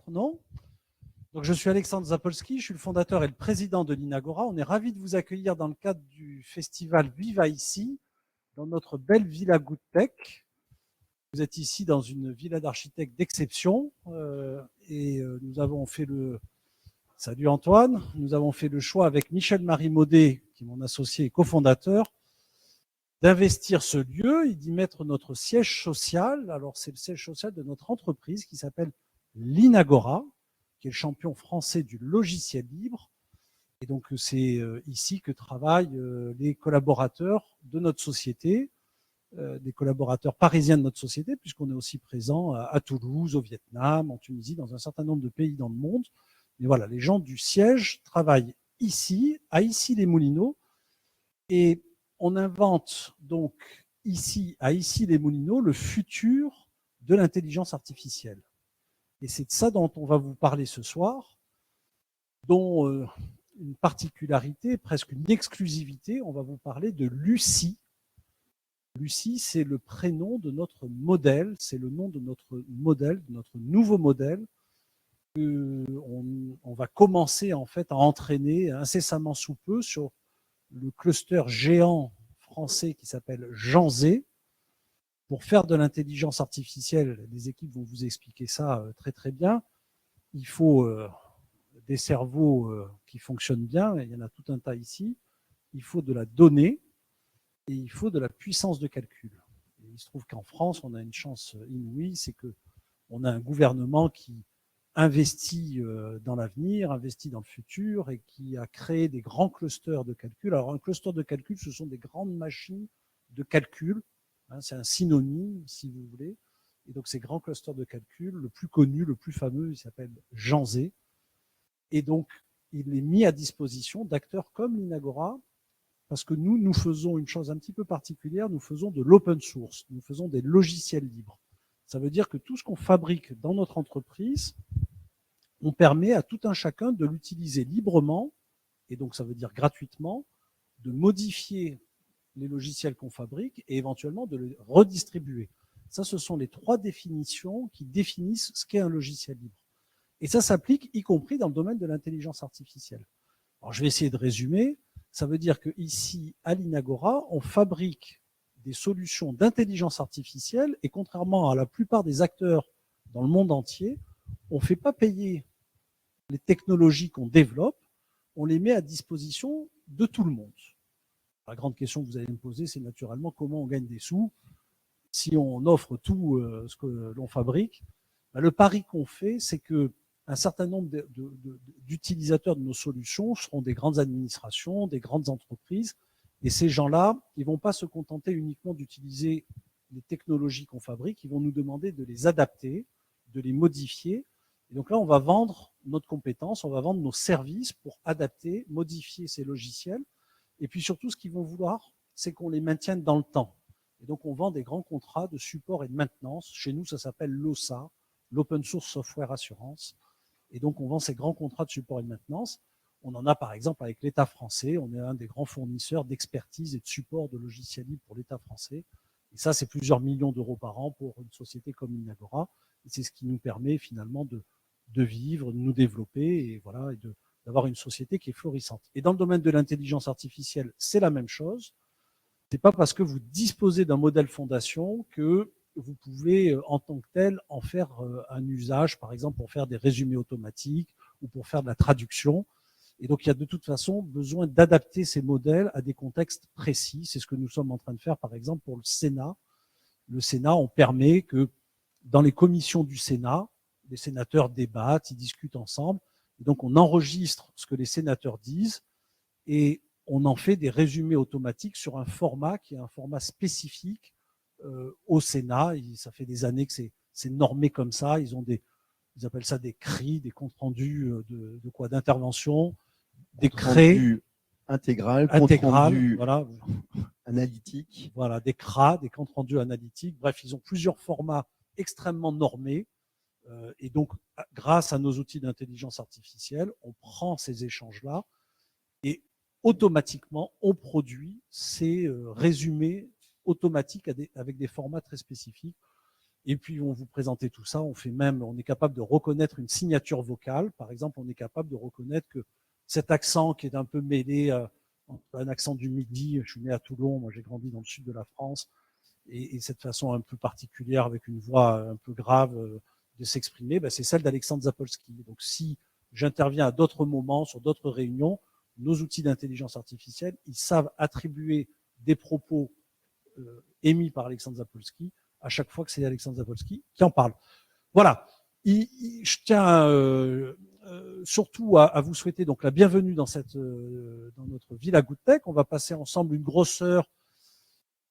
Non? Donc, je suis Alexandre Zapolski, je suis le fondateur et le président de l'Inagora. On est ravis de vous accueillir dans le cadre du festival Viva ici, dans notre belle villa Goodtech. Vous êtes ici dans une villa d'architectes d'exception nous avons fait le... Salut Antoine, nous avons fait le choix avec Michel-Marie Maudet, qui est mon associé et cofondateur, d'investir ce lieu et d'y mettre notre siège social. Alors, c'est le siège social de notre entreprise qui s'appelle l'Inagora, qui est le champion français du logiciel libre. Et donc, c'est ici que travaillent les collaborateurs de notre société, des collaborateurs parisiens de notre société, puisqu'on est aussi présent à Toulouse, au Vietnam, en Tunisie, dans un certain nombre de pays dans le monde. Mais voilà, les gens du siège travaillent ici, à Issy-les-Moulineaux, et on invente donc ici, à Issy-les-Moulineaux, le futur de l'intelligence artificielle. Et c'est de ça dont on va vous parler ce soir, dont une particularité, presque une exclusivité, on va vous parler de Lucie. Lucie, c'est le prénom de notre modèle, c'est le nom de notre modèle, de notre nouveau modèle, on va commencer en fait à entraîner incessamment sous peu sur le cluster géant français qui s'appelle Jean-Z. Pour faire de l'intelligence artificielle, les équipes vont vous expliquer ça très très bien. Il faut des cerveaux qui fonctionnent bien, et il y en a tout un tas ici. Il faut de la donnée et il faut de la puissance de calcul. Et il se trouve qu'en France, on a une chance inouïe, c'est qu'on a un gouvernement qui investit dans l'avenir, investit dans le futur et qui a créé des grands clusters de calcul. Alors, un cluster de calcul, ce sont des grandes machines de calcul. Hein, c'est un synonyme, si vous voulez. Et donc, ces grands clusters de calcul, le plus connu, le plus fameux, il s'appelle Jean-Z. Et donc, il est mis à disposition d'acteurs comme l'Inagora, parce que nous faisons une chose un petit peu particulière, nous faisons de l'open source, nous faisons des logiciels libres. Ça veut dire que tout ce qu'on fabrique dans notre entreprise, on permet à tout un chacun de l'utiliser librement, et donc ça veut dire gratuitement, de modifier les logiciels qu'on fabrique et éventuellement de les redistribuer. Ça, ce sont les trois définitions qui définissent ce qu'est un logiciel libre. Et ça s'applique y compris dans le domaine de l'intelligence artificielle. Alors, je vais essayer de résumer. Ça veut dire qu'ici, à l'Inagora, on fabrique des solutions d'intelligence artificielle et contrairement à la plupart des acteurs dans le monde entier, on ne fait pas payer les technologies qu'on développe, on les met à disposition de tout le monde. La grande question que vous allez me poser, c'est naturellement comment on gagne des sous si on offre tout ce que l'on fabrique. Le pari qu'on fait, c'est que un certain nombre d'utilisateurs de nos solutions seront des grandes administrations, des grandes entreprises, et ces gens-là, ils ne vont pas se contenter uniquement d'utiliser les technologies qu'on fabrique, ils vont nous demander de les adapter, de les modifier. Et donc là, on va vendre notre compétence, on va vendre nos services pour adapter, modifier ces logiciels. Et puis surtout, ce qu'ils vont vouloir, c'est qu'on les maintienne dans le temps. Et donc, on vend des grands contrats de support et de maintenance. Chez nous, ça s'appelle l'OSA, l'Open Source Software Assurance. Et donc, on vend ces grands contrats de support et de maintenance. On en a, par exemple, avec l'État français. On est un des grands fournisseurs d'expertise et de support de logiciels libres pour l'État français. Et ça, c'est plusieurs millions d'euros par an pour une société comme Inagora. Et c'est ce qui nous permet finalement de vivre, de nous développer et voilà, et d'avoir une société qui est florissante. Et dans le domaine de l'intelligence artificielle, c'est la même chose. C'est pas parce que vous disposez d'un modèle fondation que vous pouvez, en tant que tel, en faire un usage, par exemple, pour faire des résumés automatiques ou pour faire de la traduction. Et donc, il y a de toute façon besoin d'adapter ces modèles à des contextes précis. C'est ce que nous sommes en train de faire, par exemple, pour le Sénat. Le Sénat, on permet que dans les commissions du Sénat, les sénateurs débattent, ils discutent ensemble. Et donc, on enregistre ce que les sénateurs disent et on en fait des résumés automatiques sur un format qui est un format spécifique au Sénat. Et ça fait des années que c'est normé comme ça. Ils appellent ça des CRI, des comptes rendus d'intervention, des CRE intégral, compte rendu voilà, analytique. Voilà, des CRA, des comptes rendus analytiques. Bref, ils ont plusieurs formats extrêmement normés. Et donc, grâce à nos outils d'intelligence artificielle, on prend ces échanges-là et automatiquement, on produit ces résumés automatiques avec des formats très spécifiques. Et puis, on vous présenter tout ça. On est capable de reconnaître une signature vocale. Par exemple, on est capable de reconnaître que cet accent qui est un peu mêlé, un accent du Midi, je suis né à Toulon, moi j'ai grandi dans le sud de la France, et cette façon un peu particulière, avec une voix un peu grave de s'exprimer, ben, c'est celle d'Alexandre Zapolsky. Donc, si j'interviens à d'autres moments, sur d'autres réunions, nos outils d'intelligence artificielle, ils savent attribuer des propos émis par Alexandre Zapolsky à chaque fois que c'est Alexandre Zapolsky qui en parle. Voilà. Je tiens surtout à vous souhaiter donc la bienvenue dans notre Villa Goodtech. On va passer ensemble une grosse heure.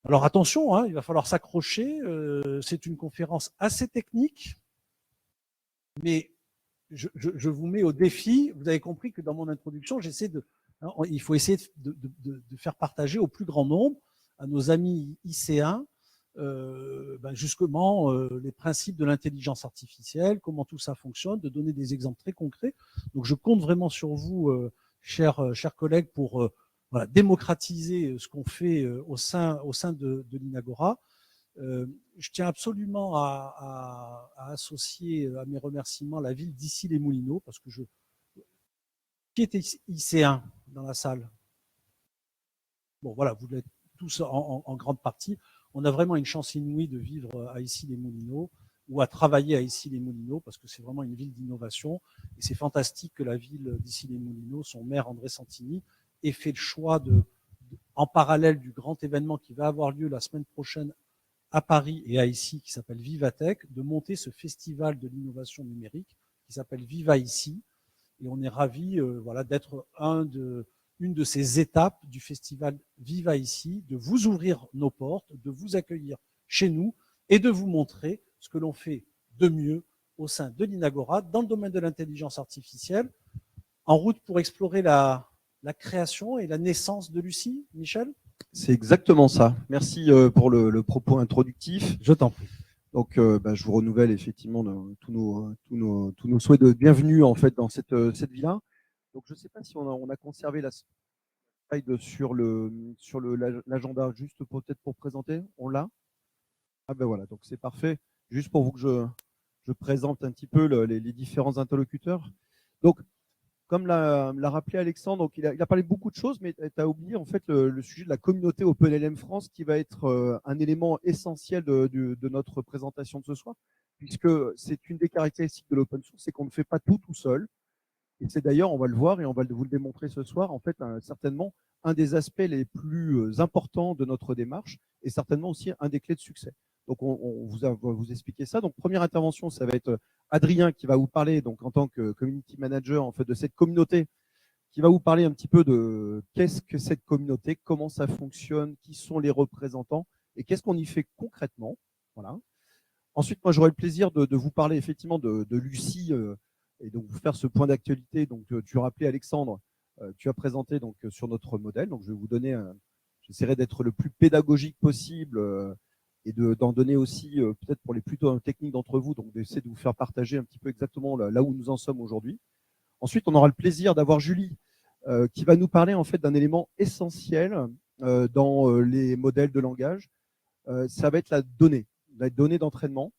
Alors attention, hein, il va falloir s'accrocher. C'est une conférence assez technique, mais je vous mets au défi. Vous avez compris que dans mon introduction, il faut essayer de faire partager au plus grand nombre, à nos amis IC1, justement les principes de l'intelligence artificielle, comment tout ça fonctionne, de donner des exemples très concrets. Donc je compte vraiment sur vous, chers collègues, pour démocratiser ce qu'on fait au sein de l'Inagora. Je tiens absolument à associer à mes remerciements la ville d'Issy-les-Moulineaux, parce que qui était IC1 dans la salle? Bon, voilà, vous l'êtes tous en grande partie. On a vraiment une chance inouïe de vivre à Issy-les-Moulineaux ou à travailler à Issy-les-Moulineaux, parce que c'est vraiment une ville d'innovation. Et c'est fantastique que la ville d'Issy-les-Moulineaux, son maire André Santini, ait fait le choix en parallèle du grand événement qui va avoir lieu la semaine prochaine à Paris et à Issy, qui s'appelle Vivatech, de monter ce festival de l'innovation numérique qui s'appelle Viva Issy. Et on est ravis d'être une de ces étapes du festival Viva Issy, de vous ouvrir nos portes, de vous accueillir chez nous et de vous montrer ce que l'on fait de mieux au sein de l'Inagora dans le domaine de l'intelligence artificielle, en route pour explorer la création et la naissance de Lucie. Michel ? C'est exactement ça. Merci pour le propos introductif. Je t'en prie. Donc, je vous renouvelle effectivement tous nos souhaits de bienvenue en fait dans cette villa. Donc, je ne sais pas si on a conservé la slide sur l'agenda, juste peut-être pour présenter. On l'a. Ah ben voilà, donc c'est parfait. Juste pour vous que je présente un petit peu les différents interlocuteurs. Donc, comme l'a rappelé Alexandre, donc il a parlé de beaucoup de choses, mais tu as oublié en fait le sujet de la communauté OpenLM France, qui va être un élément essentiel de notre présentation de ce soir, puisque c'est une des caractéristiques de l'open source, c'est qu'on ne fait pas tout seul. Et c'est d'ailleurs, on va le voir et on va vous le démontrer ce soir, en fait, certainement un des aspects les plus importants de notre démarche et certainement aussi un des clés de succès. Donc, on va vous expliquer ça. Donc, première intervention, ça va être Adrien qui va vous parler, donc en tant que community manager en fait de cette communauté, qui va vous parler un petit peu de qu'est-ce que cette communauté, comment ça fonctionne, qui sont les représentants et qu'est-ce qu'on y fait concrètement. Voilà. Ensuite, moi, j'aurai le plaisir de vous parler effectivement de Lucie et donc vous faire ce point d'actualité. Donc, tu rappelais Alexandre, tu as présenté donc sur notre modèle. Donc, je vais vous donner, j'essaierai d'être le plus pédagogique possible et d'en donner aussi peut-être pour les plutôt techniques d'entre vous, donc d'essayer de vous faire partager un petit peu exactement là où nous en sommes aujourd'hui. Ensuite, on aura le plaisir d'avoir Julie qui va nous parler en fait d'un élément essentiel dans les modèles de langage. Ça va être la donnée d'entraînement.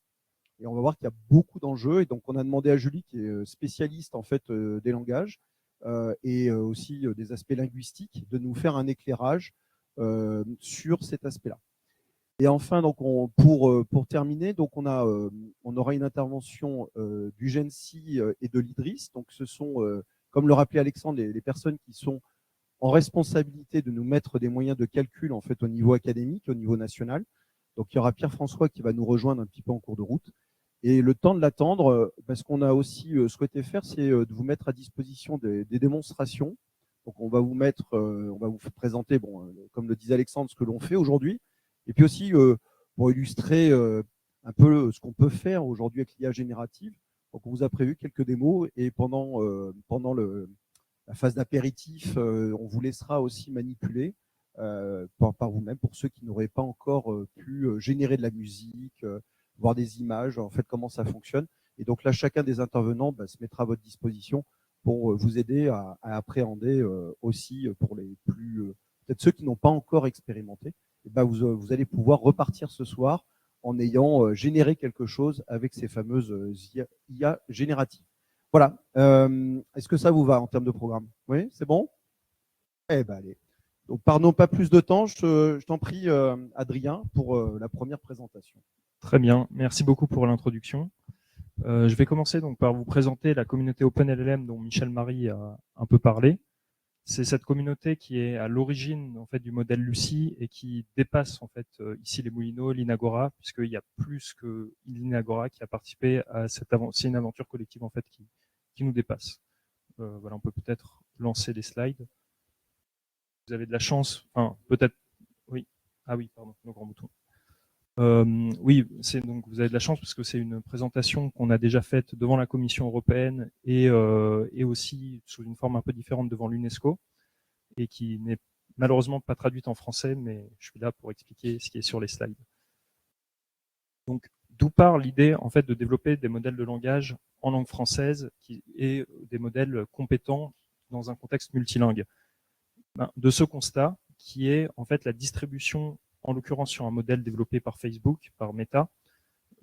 Et on va voir qu'il y a beaucoup d'enjeux. Et donc, on a demandé à Julie, qui est spécialiste en fait des langages et aussi des aspects linguistiques, de nous faire un éclairage sur cet aspect-là. Et enfin, donc pour terminer, donc on aura une intervention du GENSI et de l'IDRIS. Donc, ce sont, comme le rappelait Alexandre, les personnes qui sont en responsabilité de nous mettre des moyens de calcul en fait au niveau académique, au niveau national. Donc, il y aura Pierre-François qui va nous rejoindre un petit peu en cours de route. Et le temps de l'attendre, ce qu'on a aussi souhaité faire, c'est de vous mettre à disposition des démonstrations. Donc, on va vous présenter, comme le disait Alexandre, ce que l'on fait aujourd'hui. Et puis aussi, pour illustrer un peu ce qu'on peut faire aujourd'hui avec l'IA générative. Donc, on vous a prévu quelques démos et pendant la phase d'apéritif, on vous laissera aussi manipuler par vous-même pour ceux qui n'auraient pas encore pu générer de la musique, voir des images, en fait, comment ça fonctionne. Et donc là, chacun des intervenants se mettra à votre disposition pour vous aider à appréhender aussi pour les plus, peut-être ceux qui n'ont pas encore expérimenté. Et vous allez pouvoir repartir ce soir en ayant généré quelque chose avec ces fameuses IA génératives. Voilà. Est-ce que ça vous va en termes de programme? Oui, c'est bon? Eh ben allez. Donc, pardon, pas plus de temps. Je t'en prie, Adrien, pour la première présentation. Très bien, merci beaucoup pour l'introduction. Je vais commencer donc par vous présenter la communauté OpenLLM dont Michel Marie a un peu parlé. C'est cette communauté qui est à l'origine en fait du modèle Lucie et qui dépasse en fait ici les Moulineaux, l'Inagora, puisqu'il y a plus que l'Inagora qui a participé à cette aventure. C'est une aventure collective en fait qui nous dépasse. Voilà, on peut peut-être lancer les slides. Vous avez de la chance, enfin peut-être, oui, ah oui, pardon, le grand bouton. Oui, donc vous avez de la chance parce que c'est une présentation qu'on a déjà faite devant la Commission européenne et aussi sous une forme un peu différente devant l'UNESCO et qui n'est malheureusement pas traduite en français, mais je suis là pour expliquer ce qui est sur les slides. Donc, d'où part l'idée en fait de développer des modèles de langage en langue française et des modèles compétents dans un contexte multilingue. De ce constat qui est en fait la distribution, en l'occurrence sur un modèle développé par Facebook, par Meta,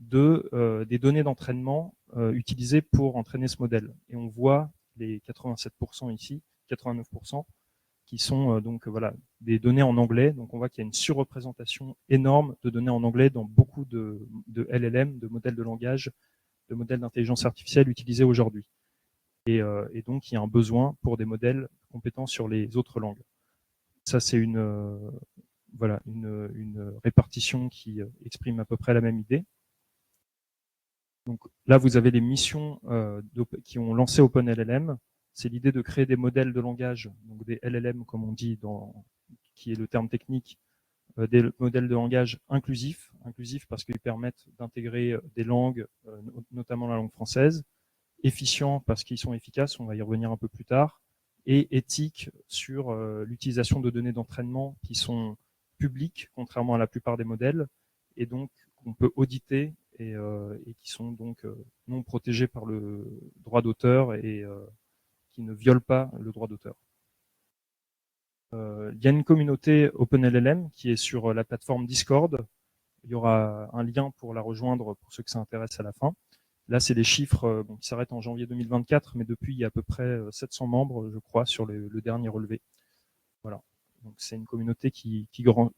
des données d'entraînement utilisées pour entraîner ce modèle. Et on voit les 87% ici, 89%, qui sont donc voilà, des données en anglais. Donc on voit qu'il y a une surreprésentation énorme de données en anglais dans beaucoup de LLM, de modèles de langage, de modèles d'intelligence artificielle utilisés aujourd'hui. Et donc il y a un besoin pour des modèles compétents sur les autres langues. Ça, c'est voilà, une répartition qui exprime à peu près la même idée. Donc là, vous avez les missions qui ont lancé OpenLLM. C'est l'idée de créer des modèles de langage, donc des LLM, comme on dit, qui est le terme technique, des modèles de langage inclusifs parce qu'ils permettent d'intégrer des langues, notamment la langue française, efficients parce qu'ils sont efficaces, on va y revenir un peu plus tard, et éthiques sur l'utilisation de données d'entraînement qui sont publiques, contrairement à la plupart des modèles, et donc qu'on peut auditer et qui sont donc non protégés par le droit d'auteur et qui ne violent pas le droit d'auteur. Il y a une communauté OpenLLM qui est sur la plateforme Discord. Il y aura un lien pour la rejoindre pour ceux que ça intéresse à la fin. Là, c'est des chiffres qui s'arrêtent en janvier 2024, mais depuis, il y a à peu près 700 membres, je crois, sur le dernier relevé. Voilà. Donc, c'est une communauté qui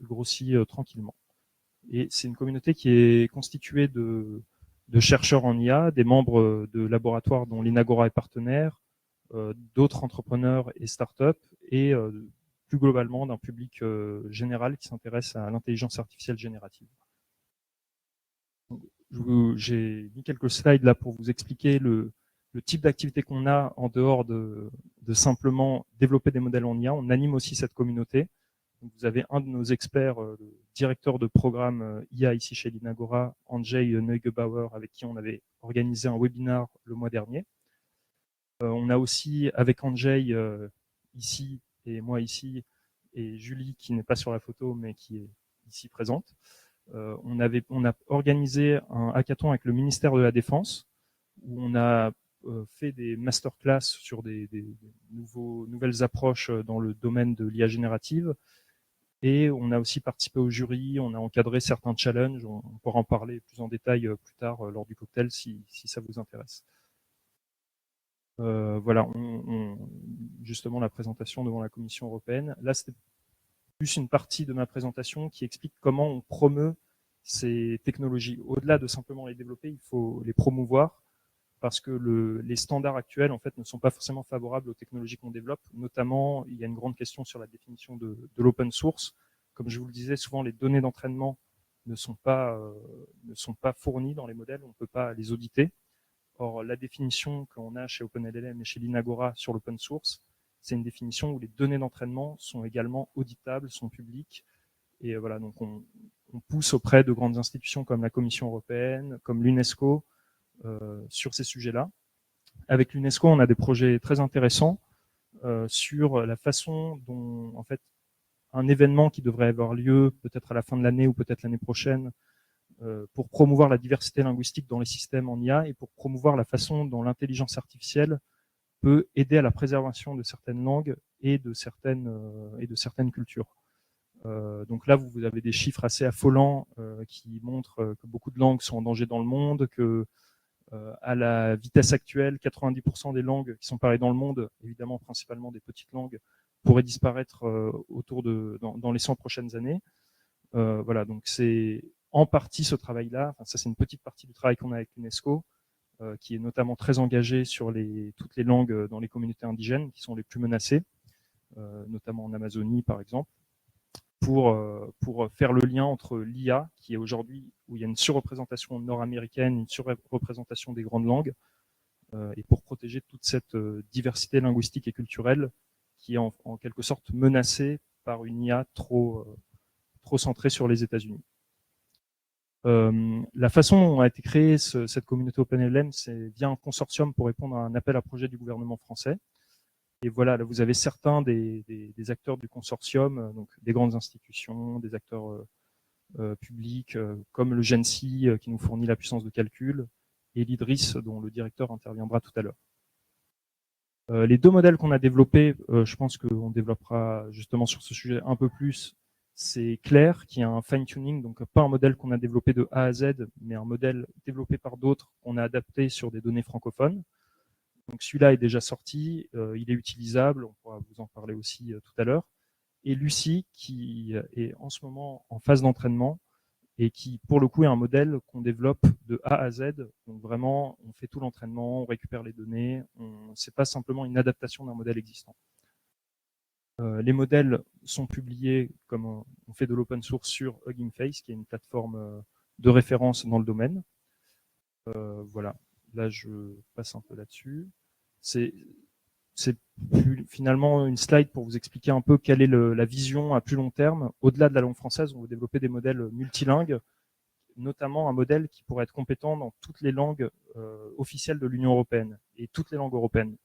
grossit tranquillement. Et c'est une communauté qui est constituée de chercheurs en IA, des membres de laboratoires dont l'Inagora est partenaire, d'autres entrepreneurs et startups, et plus globalement d'un public général qui s'intéresse à l'intelligence artificielle générative. J'ai mis quelques slides là pour vous expliquer le type d'activité qu'on a en dehors de simplement développer des modèles en IA. On anime aussi cette communauté. Donc vous avez un de nos experts, le directeur de programme IA ici chez l'Inagora, Andrzej Neugebauer, avec qui on avait organisé un webinar le mois dernier. On a aussi avec Andrzej ici et moi ici, et Julie qui n'est pas sur la photo mais qui est ici présente. On a organisé un hackathon avec le ministère de la Défense où on a fait des masterclass sur des nouvelles approches dans le domaine de l'IA générative. Et on a aussi participé au jury, on a encadré certains challenges, on pourra en parler plus en détail plus tard lors du cocktail si ça vous intéresse. Voilà, justement la présentation devant la Commission européenne. Là, c'était plus une partie de ma présentation qui explique comment on promeut ces technologies. Au-delà de simplement les développer, il faut les promouvoir parce que les standards actuels en fait ne sont pas forcément favorables aux technologies qu'on développe. Notamment, il y a une grande question sur la définition de l'open source. Comme je vous le disais, souvent les données d'entraînement ne sont pas fournies dans les modèles, on ne peut pas les auditer. Or, la définition qu'on a chez OpenLLM et chez l'Inagora sur l'open source, c'est une définition où les données d'entraînement sont également auditables, sont publiques. Et voilà, donc on pousse auprès de grandes institutions comme la Commission européenne, comme l'UNESCO, sur ces sujets-là. Avec l'UNESCO, on a des projets très intéressants sur la façon dont, en fait, un événement qui devrait avoir lieu peut-être à la fin de l'année ou peut-être l'année prochaine, pour promouvoir la diversité linguistique dans les systèmes en IA et pour promouvoir la façon dont l'intelligence artificielle peut aider à la préservation de certaines langues et de certaines cultures. Donc là, vous avez des chiffres assez affolants qui montrent que beaucoup de langues sont en danger dans le monde, que à la vitesse actuelle, 90% des langues qui sont parlées dans le monde, évidemment principalement des petites langues, pourraient disparaître dans les 100 prochaines années. Voilà, donc c'est en partie ce travail-là, enfin, ça c'est une petite partie du travail qu'on a avec l'UNESCO, qui est notamment très engagé sur toutes les langues dans les communautés indigènes qui sont les plus menacées, notamment en Amazonie par exemple, pour faire le lien entre l'IA, qui est aujourd'hui où il y a une surreprésentation nord-américaine, une surreprésentation des grandes langues, et pour protéger toute cette diversité linguistique et culturelle qui est en quelque sorte menacée par une IA trop centrée sur les États-Unis. La façon dont a été créée cette communauté OpenLM, c'est via un consortium pour répondre à un appel à projet du gouvernement français. Et voilà, là vous avez certains des acteurs du consortium, donc des grandes institutions, des acteurs publics, comme le GENSI qui nous fournit la puissance de calcul, et l'IDRIS dont le directeur interviendra tout à l'heure. Les deux modèles qu'on a développés, je pense qu'on développera justement sur ce sujet un peu plus. C'est Claire qui a un fine-tuning, donc pas un modèle qu'on a développé de A à Z, mais un modèle développé par d'autres qu'on a adapté sur des données francophones. Donc celui-là est déjà sorti, il est utilisable, on pourra vous en parler aussi tout à l'heure. Et Lucie qui est en ce moment en phase d'entraînement et qui pour le coup est un modèle qu'on développe de A à Z. Donc vraiment, on fait tout l'entraînement, on récupère les données, c'est pas simplement une adaptation d'un modèle existant. Les modèles sont publiés comme on fait de l'open source sur Hugging Face, qui est une plateforme de référence dans le domaine. Voilà, là je passe un peu là-dessus. C'est finalement une slide pour vous expliquer un peu quelle est la vision à plus long terme. Au-delà de la langue française, on veut développer des modèles multilingues, notamment un modèle qui pourrait être compétent dans toutes les langues officielles de l'Union européenne et toutes les langues européennes.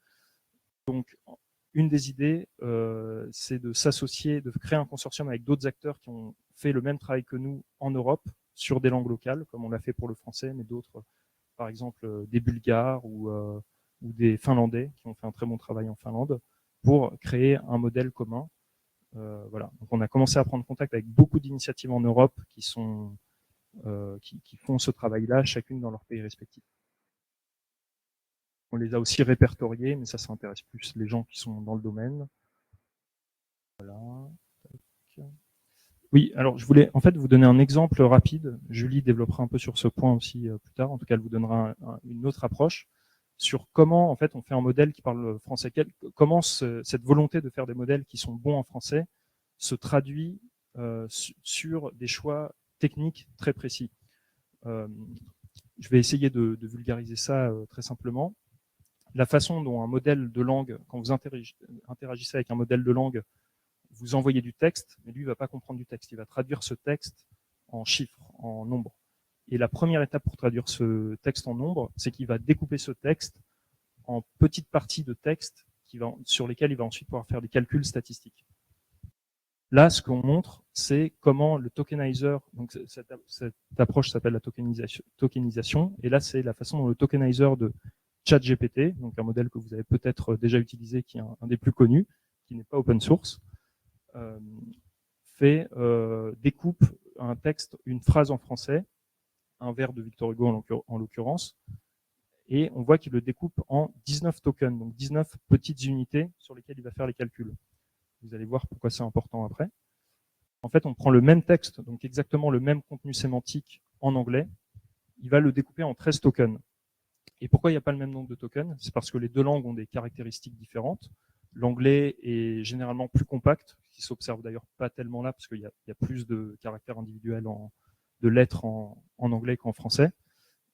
Donc, une des idées, c'est de s'associer, de créer un consortium avec d'autres acteurs qui ont fait le même travail que nous en Europe sur des langues locales, comme on l'a fait pour le français, mais d'autres, par exemple des Bulgares ou des Finlandais qui ont fait un très bon travail en Finlande, pour créer un modèle commun. Voilà. Donc on a commencé à prendre contact avec beaucoup d'initiatives en Europe qui font ce travail-là, chacune dans leur pays respectif. On les a aussi répertoriés, mais ça intéresse plus les gens qui sont dans le domaine. Voilà. Oui, alors je voulais en fait vous donner un exemple rapide. Julie développera un peu sur ce point aussi plus tard. En tout cas, elle vous donnera une autre approche sur comment en fait on fait un modèle qui parle français. Comment cette volonté de faire des modèles qui sont bons en français se traduit sur des choix techniques très précis. Je vais essayer de vulgariser ça très simplement. La façon dont un modèle de langue, quand vous interagissez avec un modèle de langue, vous envoyez du texte, mais lui ne va pas comprendre du texte. Il va traduire ce texte en chiffres, en nombres. Et la première étape pour traduire ce texte en nombres, c'est qu'il va découper ce texte en petites parties de texte sur lesquelles il va ensuite pouvoir faire des calculs statistiques. Là, ce qu'on montre, c'est comment le tokenizer, donc cette approche s'appelle la tokenisation, et là, c'est la façon dont le tokenizer de ChatGPT, donc un modèle que vous avez peut-être déjà utilisé, qui est un des plus connus, qui n'est pas open source, découpe un texte, une phrase en français, un vers de Victor Hugo en l'occurrence, et on voit qu'il le découpe en 19 tokens, donc 19 petites unités sur lesquelles il va faire les calculs. Vous allez voir pourquoi c'est important après. En fait, on prend le même texte, donc exactement le même contenu sémantique en anglais, il va le découper en 13 tokens. Et pourquoi il n'y a pas le même nombre de tokens? C'est parce que les deux langues ont des caractéristiques différentes. L'anglais est généralement plus compact, ce qui s'observe d'ailleurs pas tellement là, parce qu'il y a plus de caractères individuels, de lettres en anglais qu'en français.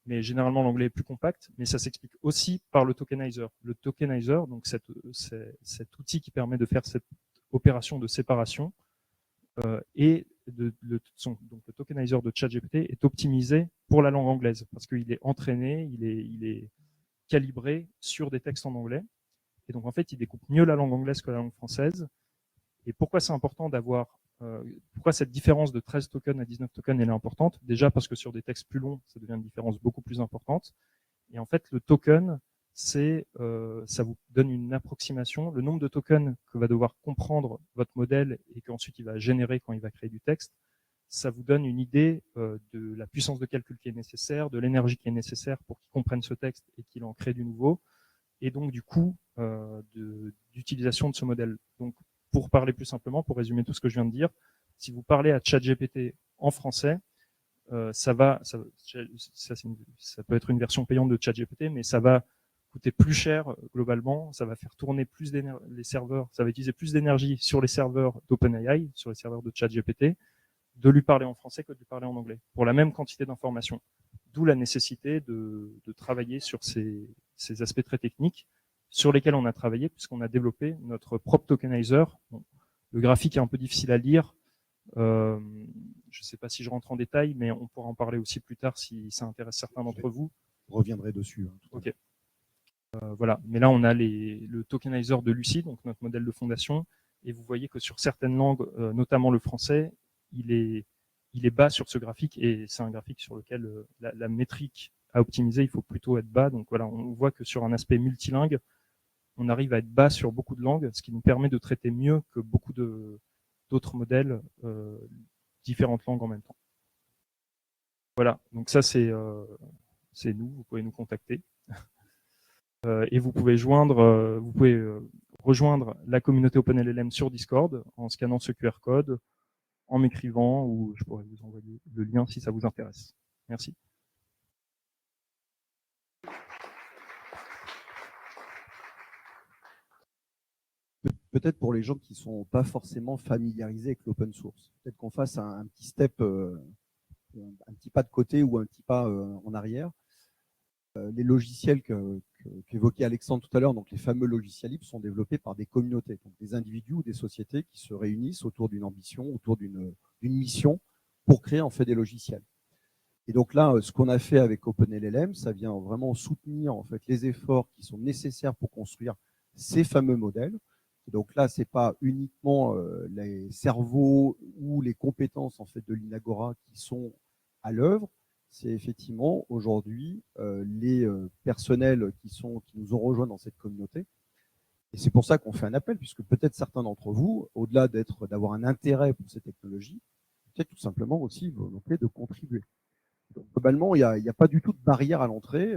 Mais généralement, l'anglais est plus compact, mais ça s'explique aussi par le tokenizer. Le tokenizer, donc cet outil qui permet de faire cette opération de séparation, et donc le tokenizer de ChatGPT est optimisé pour la langue anglaise, parce qu'il est entraîné, il est calibré sur des textes en anglais. Et donc, en fait, il découpe mieux la langue anglaise que la langue française. Et pourquoi c'est important d'avoir... pourquoi cette différence de 13 tokens à 19 tokens elle est importante? Déjà parce que sur des textes plus longs, ça devient une différence beaucoup plus importante. Et en fait, le token ça vous donne une approximation. Le nombre de tokens que va devoir comprendre votre modèle et qu'ensuite il va générer quand il va créer du texte, ça vous donne une idée de la puissance de calcul qui est nécessaire, de l'énergie qui est nécessaire pour qu'il comprenne ce texte et qu'il en crée du nouveau, et donc du coût d'utilisation de ce modèle. Donc, pour parler plus simplement, pour résumer tout ce que je viens de dire, si vous parlez à ChatGPT en français, ça peut être une version payante de ChatGPT, mais ça va coûter plus cher globalement, ça va faire tourner plus les serveurs, ça va utiliser plus d'énergie sur les serveurs d'OpenAI, sur les serveurs de ChatGPT, de lui parler en français que de lui parler en anglais, pour la même quantité d'informations. D'où la nécessité de travailler sur ces aspects très techniques, sur lesquels on a travaillé, puisqu'on a développé notre propre tokenizer. Bon, le graphique est un peu difficile à lire, je ne sais pas si je rentre en détail, mais on pourra en parler aussi plus tard si ça intéresse certains d'entre vous. Je reviendrai dessus. Ok. Voilà. Mais là, on a le tokenizer de Lucie, donc notre modèle de fondation, et vous voyez que sur certaines langues, notamment le français, il est bas sur ce graphique, et c'est un graphique sur lequel la métrique à optimiser, il faut plutôt être bas. Donc voilà, on voit que sur un aspect multilingue, on arrive à être bas sur beaucoup de langues, ce qui nous permet de traiter mieux que beaucoup d'autres modèles, différentes langues en même temps. Voilà, donc ça c'est nous, vous pouvez nous contacter. Et vous pouvez rejoindre la communauté OpenLLM sur Discord en scannant ce QR code, en m'écrivant, ou je pourrais vous envoyer le lien si ça vous intéresse. Merci. Peut-être pour les gens qui ne sont pas forcément familiarisés avec l'open source, peut-être qu'on fasse un petit step, un petit pas de côté ou un petit pas en arrière. Les logiciels qu'évoquait Alexandre tout à l'heure, donc les fameux logiciels libres, sont développés par des communautés, donc des individus ou des sociétés qui se réunissent autour d'une ambition, autour d'une mission pour créer en fait des logiciels. Et donc là, ce qu'on a fait avec OpenLLM, ça vient vraiment soutenir en fait les efforts qui sont nécessaires pour construire ces fameux modèles. Et donc là, c'est pas uniquement les cerveaux ou les compétences en fait de l'Inagora qui sont à l'œuvre, c'est effectivement aujourd'hui les personnels qui nous ont rejoints dans cette communauté. Et c'est pour ça qu'on fait un appel, puisque peut-être certains d'entre vous, au-delà d'avoir un intérêt pour ces technologies, peut-être tout simplement aussi volonté de contribuer. Donc, globalement, il n'y a pas du tout de barrière à l'entrée.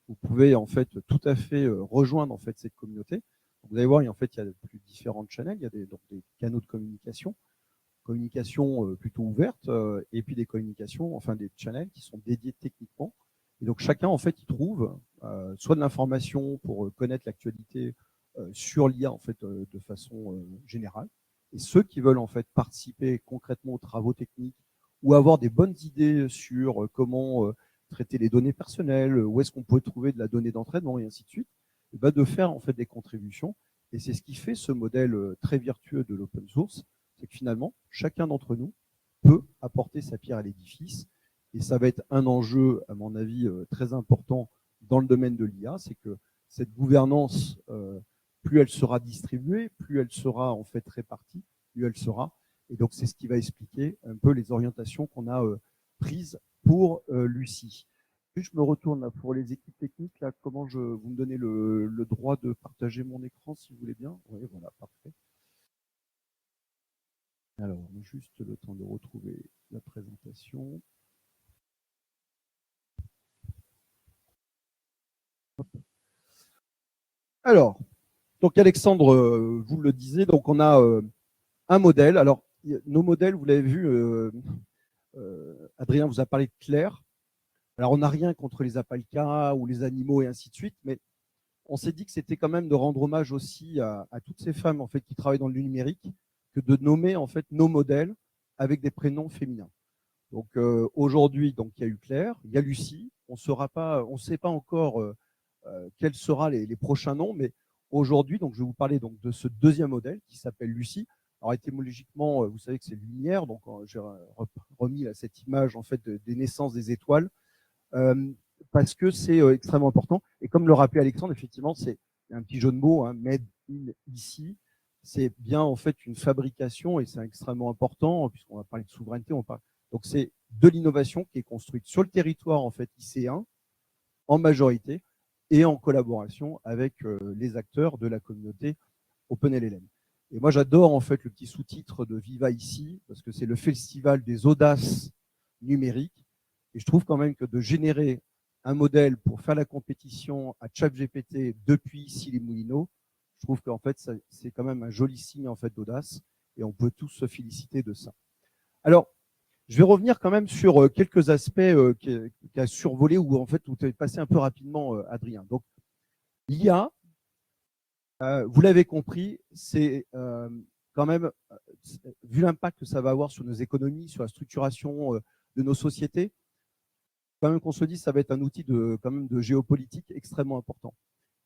Vous pouvez en fait tout à fait rejoindre en fait cette communauté. Donc, vous allez voir, en fait, il y a plus différentes channels, il y a des canaux de communication plutôt ouvertes, et puis des communications, enfin des channels qui sont dédiés techniquement. Et donc chacun en fait il trouve soit de l'information pour connaître l'actualité sur l'IA en fait de façon générale. Et ceux qui veulent en fait participer concrètement aux travaux techniques ou avoir des bonnes idées sur comment traiter les données personnelles, où est-ce qu'on peut trouver de la donnée d'entraînement et ainsi de suite, et ben de faire en fait des contributions. Et c'est ce qui fait ce modèle très vertueux de l'open source, c'est que finalement, chacun d'entre nous peut apporter sa pierre à l'édifice. Et ça va être un enjeu, à mon avis, très important dans le domaine de l'IA, c'est que cette gouvernance, plus elle sera distribuée, plus elle sera en fait répartie, plus elle sera. Et donc, c'est ce qui va expliquer un peu les orientations qu'on a prises pour Lucie. Je me retourne là pour les équipes techniques. Là, vous me donnez le droit de partager mon écran, si vous voulez bien. Oui, voilà, parfait. Alors, on a juste le temps de retrouver la présentation. Hop. Alors, donc Alexandre, vous le disiez, donc on a un modèle. Alors, nos modèles, vous l'avez vu, Adrien vous a parlé de Claire. Alors, on n'a rien contre les apalcas ou les animaux et ainsi de suite, mais on s'est dit que c'était quand même de rendre hommage aussi à toutes ces femmes en fait qui travaillent dans le numérique, que de nommer en fait nos modèles avec des prénoms féminins. Donc aujourd'hui, donc il y a eu Claire, il y a Lucie. On ne sait pas encore quels seront les prochains noms, mais aujourd'hui, donc je vais vous parler donc de ce deuxième modèle qui s'appelle Lucie. Alors étymologiquement, vous savez que c'est lumière, donc j'ai remis à cette image en fait des naissances des étoiles parce que c'est extrêmement important. Et comme le rappelait Alexandre, effectivement, c'est un petit jeu de mots, hein, made in ici. C'est bien en fait une fabrication et c'est extrêmement important puisqu'on va parler de souveraineté. Donc c'est de l'innovation qui est construite sur le territoire en fait IC1 en majorité et en collaboration avec les acteurs de la communauté OpenLLM. Et moi, j'adore en fait le petit sous-titre de Viva ici, parce que c'est le festival des audaces numériques. Et je trouve quand même que de générer un modèle pour faire la compétition à ChatGPT depuis ici les Moulineaux, je trouve qu'en fait, c'est quand même un joli signe en fait d'audace, et on peut tous se féliciter de ça. Alors, je vais revenir quand même sur quelques aspects qui a survolé ou en fait où tu es passé un peu rapidement, Adrien. Donc, l'IA, vous l'avez compris, c'est quand même, vu l'impact que ça va avoir sur nos économies, sur la structuration de nos sociétés, quand même qu'on se dise, ça va être un outil quand même de géopolitique extrêmement important.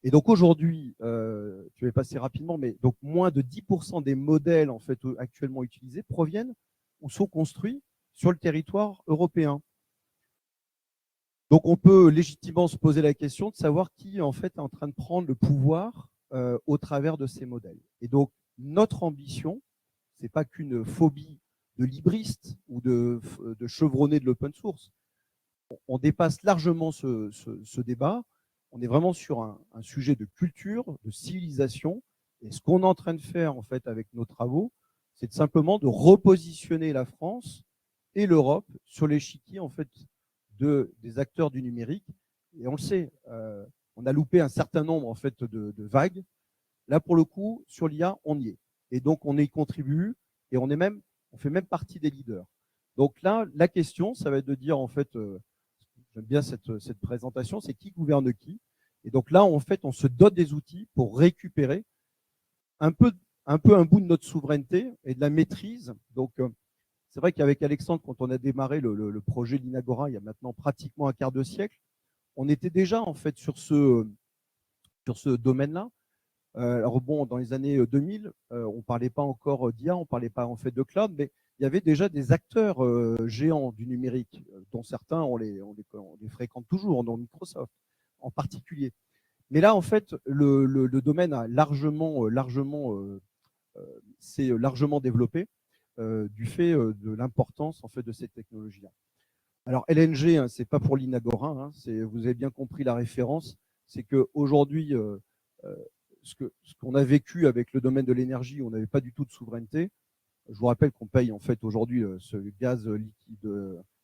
Et donc aujourd'hui, je vais passer rapidement, mais donc moins de 10% des modèles en fait actuellement utilisés proviennent ou sont construits sur le territoire européen. Donc on peut légitimement se poser la question de savoir qui en fait est en train de prendre le pouvoir au travers de ces modèles. Et donc notre ambition, c'est pas qu'une phobie de libriste ou de chevronné de l'open source. On dépasse largement ce débat. On est vraiment sur un sujet de culture, de civilisation. Et ce qu'on est en train de faire en fait avec nos travaux, c'est simplement de repositionner la France et l'Europe sur l'échiquier en fait des acteurs du numérique. Et on le sait, on a loupé un certain nombre en fait de vagues. Là, pour le coup, sur l'IA, on y est. Et donc, on y contribue et on fait même partie des leaders. Donc là, la question, ça va être de dire en fait, j'aime bien cette présentation, c'est qui gouverne qui. Et donc là, en fait, on se dote des outils pour récupérer un peu un bout de notre souveraineté et de la maîtrise. Donc, c'est vrai qu'avec Alexandre, quand on a démarré le projet Linagora, il y a maintenant pratiquement un quart de siècle, on était déjà en fait sur ce domaine-là. Alors bon, dans les années 2000, on ne parlait pas encore d'IA, on ne parlait pas en fait de cloud, mais il y avait déjà des acteurs géants du numérique, dont certains, on les fréquente toujours, dont Microsoft en particulier. Mais là, en fait, le domaine a s'est largement développé du fait de l'importance en fait de cette technologie-là. Alors LNG, hein, c'est pas pour l'Inagora, hein, vous avez bien compris la référence, c'est qu'aujourd'hui, ce qu'on a vécu avec le domaine de l'énergie, on n'avait pas du tout de souveraineté. Je vous rappelle qu'on paye en fait aujourd'hui ce gaz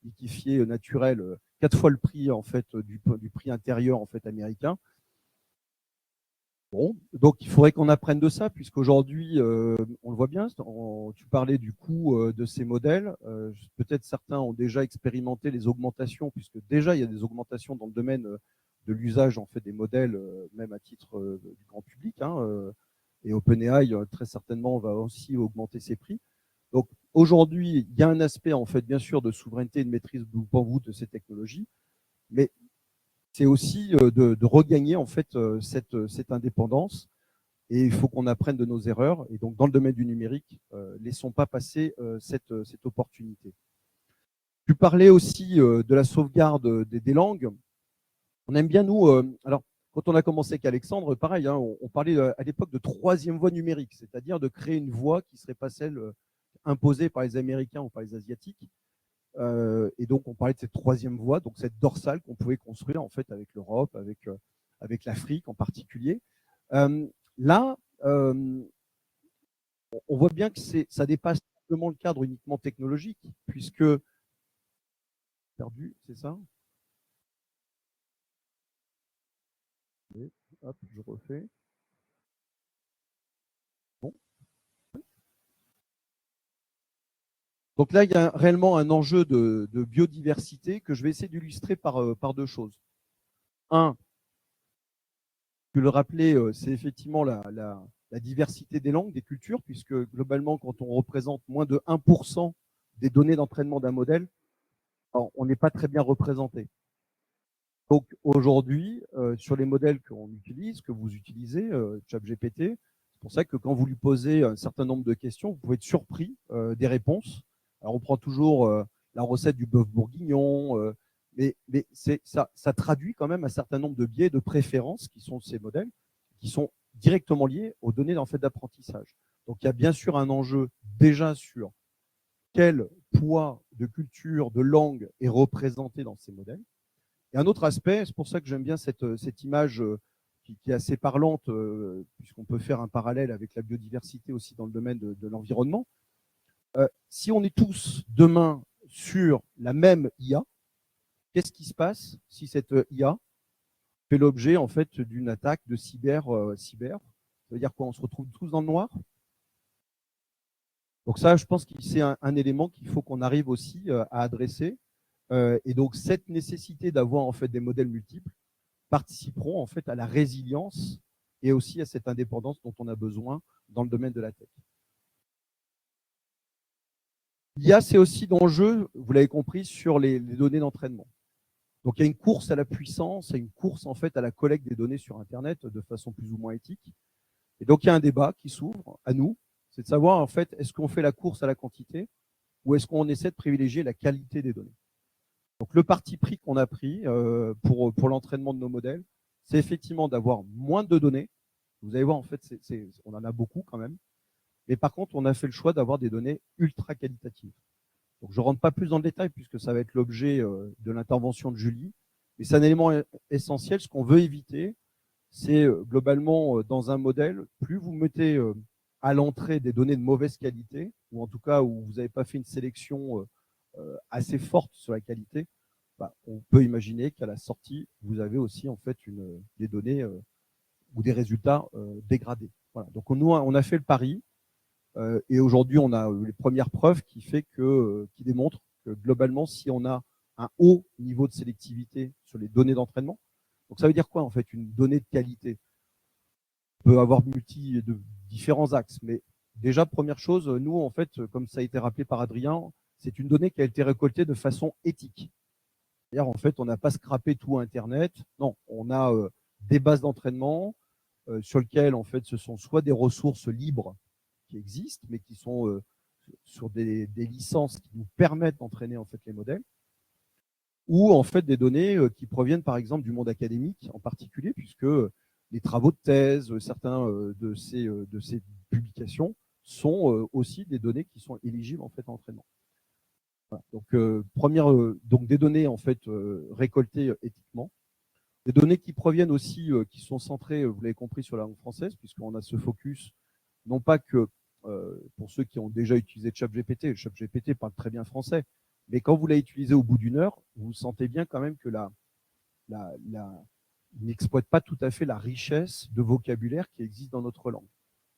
liquéfié naturel 4 fois le prix en fait du prix intérieur en fait américain. Bon, donc il faudrait qu'on apprenne de ça, puisqu'aujourd'hui, on le voit bien, tu parlais du coût de ces modèles. Peut-être certains ont déjà expérimenté les augmentations, puisque déjà il y a des augmentations dans le domaine de l'usage en fait des modèles, même à titre du grand public. Hein, et OpenAI très certainement va aussi augmenter ses prix. Donc aujourd'hui, il y a un aspect en fait bien sûr de souveraineté et de maîtrise bout en bout de ces technologies, mais c'est aussi de regagner en fait cette indépendance. Et il faut qu'on apprenne de nos erreurs. Et donc, dans le domaine du numérique, laissons pas passer cette opportunité. Tu parlais aussi de la sauvegarde des langues. On aime bien, nous, alors, quand on a commencé avec Alexandre, pareil, hein, on parlait à l'époque de troisième voie numérique, c'est-à-dire de créer une voie qui ne serait pas celle imposée par les Américains ou par les Asiatiques. Et donc, on parlait de cette troisième voie, donc cette dorsale qu'on pouvait construire en fait avec l'Europe, avec l'Afrique en particulier. Là, on voit bien que ça dépasse simplement le cadre uniquement technologique, puisque perdu, c'est ça. Hop, je refais. Bon. Donc là, il y a réellement un enjeu de biodiversité que je vais essayer d'illustrer par deux choses. Un, tu le rappelais, c'est effectivement la diversité des langues, des cultures, puisque globalement, quand on représente moins de 1% des données d'entraînement d'un modèle, on n'est pas très bien représenté. Donc aujourd'hui, sur les modèles qu'on utilise, que vous utilisez, ChatGPT, c'est pour ça que quand vous lui posez un certain nombre de questions, vous pouvez être surpris des réponses. Alors on prend toujours la recette du bœuf bourguignon, mais ça traduit quand même un certain nombre de biais, de préférences qui sont ces modèles, qui sont directement liés aux données en fait d'apprentissage. Donc il y a bien sûr un enjeu déjà sur quel poids de culture, de langue est représenté dans ces modèles. Et un autre aspect, c'est pour ça que j'aime bien cette image qui est assez parlante, puisqu'on peut faire un parallèle avec la biodiversité aussi dans le domaine de l'environnement. Si on est tous demain sur la même IA, qu'est-ce qui se passe si cette IA fait l'objet en fait d'une attaque de cyber? Ça veut dire quoi? On se retrouve tous dans le noir? Donc ça, je pense que c'est un élément qu'il faut qu'on arrive aussi à adresser. Et donc cette nécessité d'avoir en fait des modèles multiples participeront en fait à la résilience et aussi à cette indépendance dont on a besoin dans le domaine de la tech. L'IA, c'est aussi d'enjeux, vous l'avez compris, sur les données d'entraînement. Donc il y a une course à la puissance, et une course en fait à la collecte des données sur Internet de façon plus ou moins éthique. Et donc il y a un débat qui s'ouvre à nous, c'est de savoir en fait, est-ce qu'on fait la course à la quantité ou est-ce qu'on essaie de privilégier la qualité des données? Donc le parti pris qu'on a pris pour l'entraînement de nos modèles, c'est effectivement d'avoir moins de données. Vous allez voir, en fait, on en a beaucoup quand même. Mais par contre, on a fait le choix d'avoir des données ultra qualitatives. Donc je ne rentre pas plus dans le détail puisque ça va être l'objet de l'intervention de Julie. Mais c'est un élément essentiel. Ce qu'on veut éviter, c'est globalement dans un modèle, plus vous mettez à l'entrée des données de mauvaise qualité, ou en tout cas où vous n'avez pas fait une sélection assez forte sur la qualité, bah, on peut imaginer qu'à la sortie, vous avez aussi en fait des données ou des résultats dégradés. Voilà. Donc nous, on a fait le pari et aujourd'hui, on a les premières preuves qui démontrent que globalement, si on a un haut niveau de sélectivité sur les données d'entraînement, donc ça veut dire quoi en fait une donnée de qualité? On peut avoir différents axes, mais déjà, première chose, nous, en fait, comme ça a été rappelé par Adrien, c'est une donnée qui a été récoltée de façon éthique. C'est-à-dire, en fait, on n'a pas scrappé tout Internet. Non, on a des bases d'entraînement sur lesquelles, en fait, ce sont soit des ressources libres qui existent, mais qui sont sur des licences qui nous permettent d'entraîner en fait les modèles, ou en fait des données qui proviennent, par exemple, du monde académique en particulier, puisque les travaux de thèse, certains de ces publications sont aussi des données qui sont éligibles en fait à l'entraînement. Voilà. Donc, donc des données en fait récoltées éthiquement, des données qui proviennent aussi, qui sont centrées, vous l'avez compris, sur la langue française, puisqu'on a ce focus, non pas que pour ceux qui ont déjà utilisé ChatGPT, le ChatGPT parle très bien français, mais quand vous l'avez utilisé au bout d'une heure, vous sentez bien quand même que il n'exploite pas tout à fait la richesse de vocabulaire qui existe dans notre langue.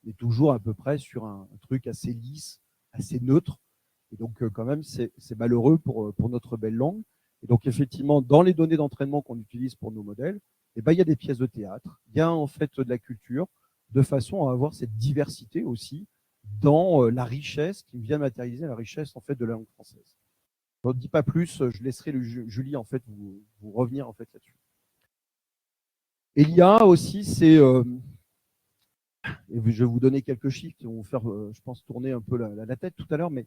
Il est toujours à peu près sur un truc assez lisse, assez neutre. Et donc, quand même, c'est malheureux pour notre belle langue. Et donc, effectivement, dans les données d'entraînement qu'on utilise pour nos modèles, eh ben, il y a des pièces de théâtre, il y a en fait de la culture, de façon à avoir cette diversité aussi dans la richesse qui vient matérialiser la richesse en fait de la langue française. Je ne dis pas plus, je laisserai Julie en fait vous revenir en fait là-dessus. Et l'IA aussi, c'est et je vais vous donner quelques chiffres qui vont vous faire, je pense, tourner un peu la tête tout à l'heure, mais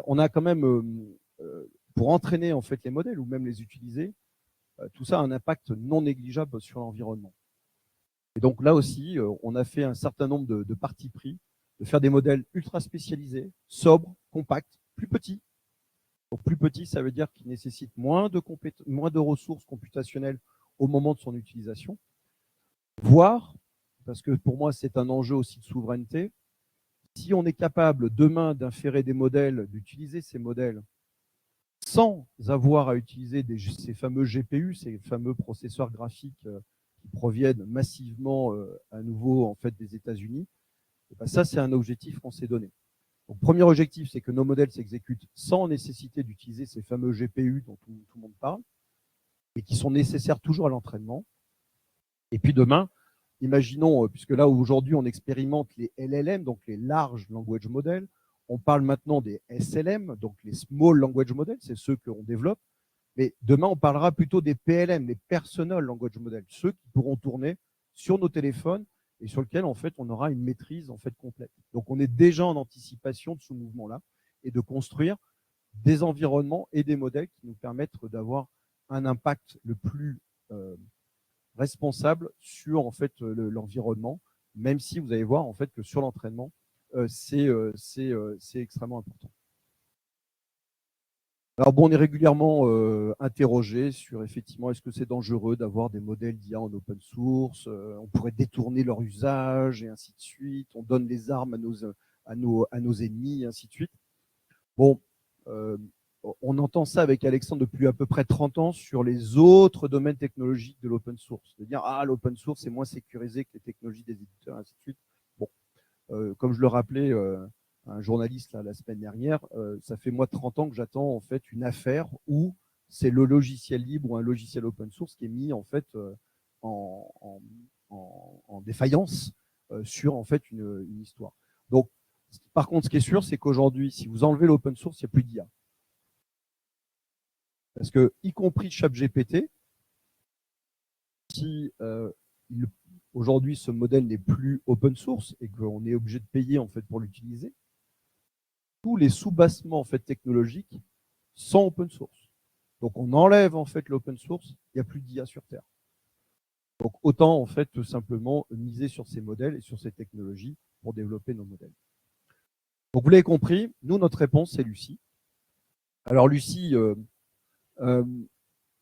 on a quand même, pour entraîner en fait les modèles ou même les utiliser, tout ça a un impact non négligeable sur l'environnement. Et donc là aussi, on a fait un certain nombre de partis pris, de faire des modèles ultra spécialisés, sobres, compacts, plus petits. Donc plus petit, ça veut dire qu'il nécessite moins de ressources computationnelles au moment de son utilisation, voire, parce que pour moi c'est un enjeu aussi de souveraineté, si on est capable demain d'inférer des modèles, d'utiliser ces modèles sans avoir à utiliser ces fameux GPU, ces fameux processeurs graphiques qui proviennent massivement à nouveau en fait des États-Unis, et ben ça c'est un objectif qu'on s'est donné. Donc, premier objectif, c'est que nos modèles s'exécutent sans nécessité d'utiliser ces fameux GPU dont tout le monde parle, et qui sont nécessaires toujours à l'entraînement. Et puis demain, imaginons, puisque là aujourd'hui on expérimente les LLM, donc les Large Language Models, on parle maintenant des SLM, donc les Small Language Models, c'est ceux qu'on développe, mais demain on parlera plutôt des PLM, les Personal Language Models, ceux qui pourront tourner sur nos téléphones et sur lequel en fait on aura une maîtrise en fait complète. Donc on est déjà en anticipation de ce mouvement-là et de construire des environnements et des modèles qui nous permettent d'avoir un impact le plus responsable sur en fait l'environnement, même si vous allez voir en fait que sur l'entraînement c'est extrêmement important. Alors bon, on est régulièrement interrogé sur effectivement est-ce que c'est dangereux d'avoir des modèles d'IA en open source, on pourrait détourner leur usage et ainsi de suite, on donne les armes à nos ennemis et ainsi de suite. Bon, on entend ça avec Alexandre depuis à peu près 30 ans sur les autres domaines technologiques de l'open source. De dire, ah, l'open source est moins sécurisé que les technologies des éditeurs, et ainsi de suite. Bon, comme je le rappelais un journaliste là, la semaine dernière, ça fait moi 30 ans que j'attends en fait une affaire où c'est le logiciel libre ou un logiciel open source qui est mis en fait en défaillance sur en fait une histoire. Donc, par contre, ce qui est sûr, c'est qu'aujourd'hui, si vous enlevez l'open source, il n'y a plus d'IA. Parce que, y compris ChatGPT, si aujourd'hui ce modèle n'est plus open source et qu'on est obligé de payer en fait pour l'utiliser, tous les sous-bassements en fait technologiques sont open source. Donc on enlève en fait l'open source, il n'y a plus d'IA sur Terre. Donc autant en fait tout simplement miser sur ces modèles et sur ces technologies pour développer nos modèles. Donc vous l'avez compris, nous notre réponse c'est Lucie. Alors Lucie,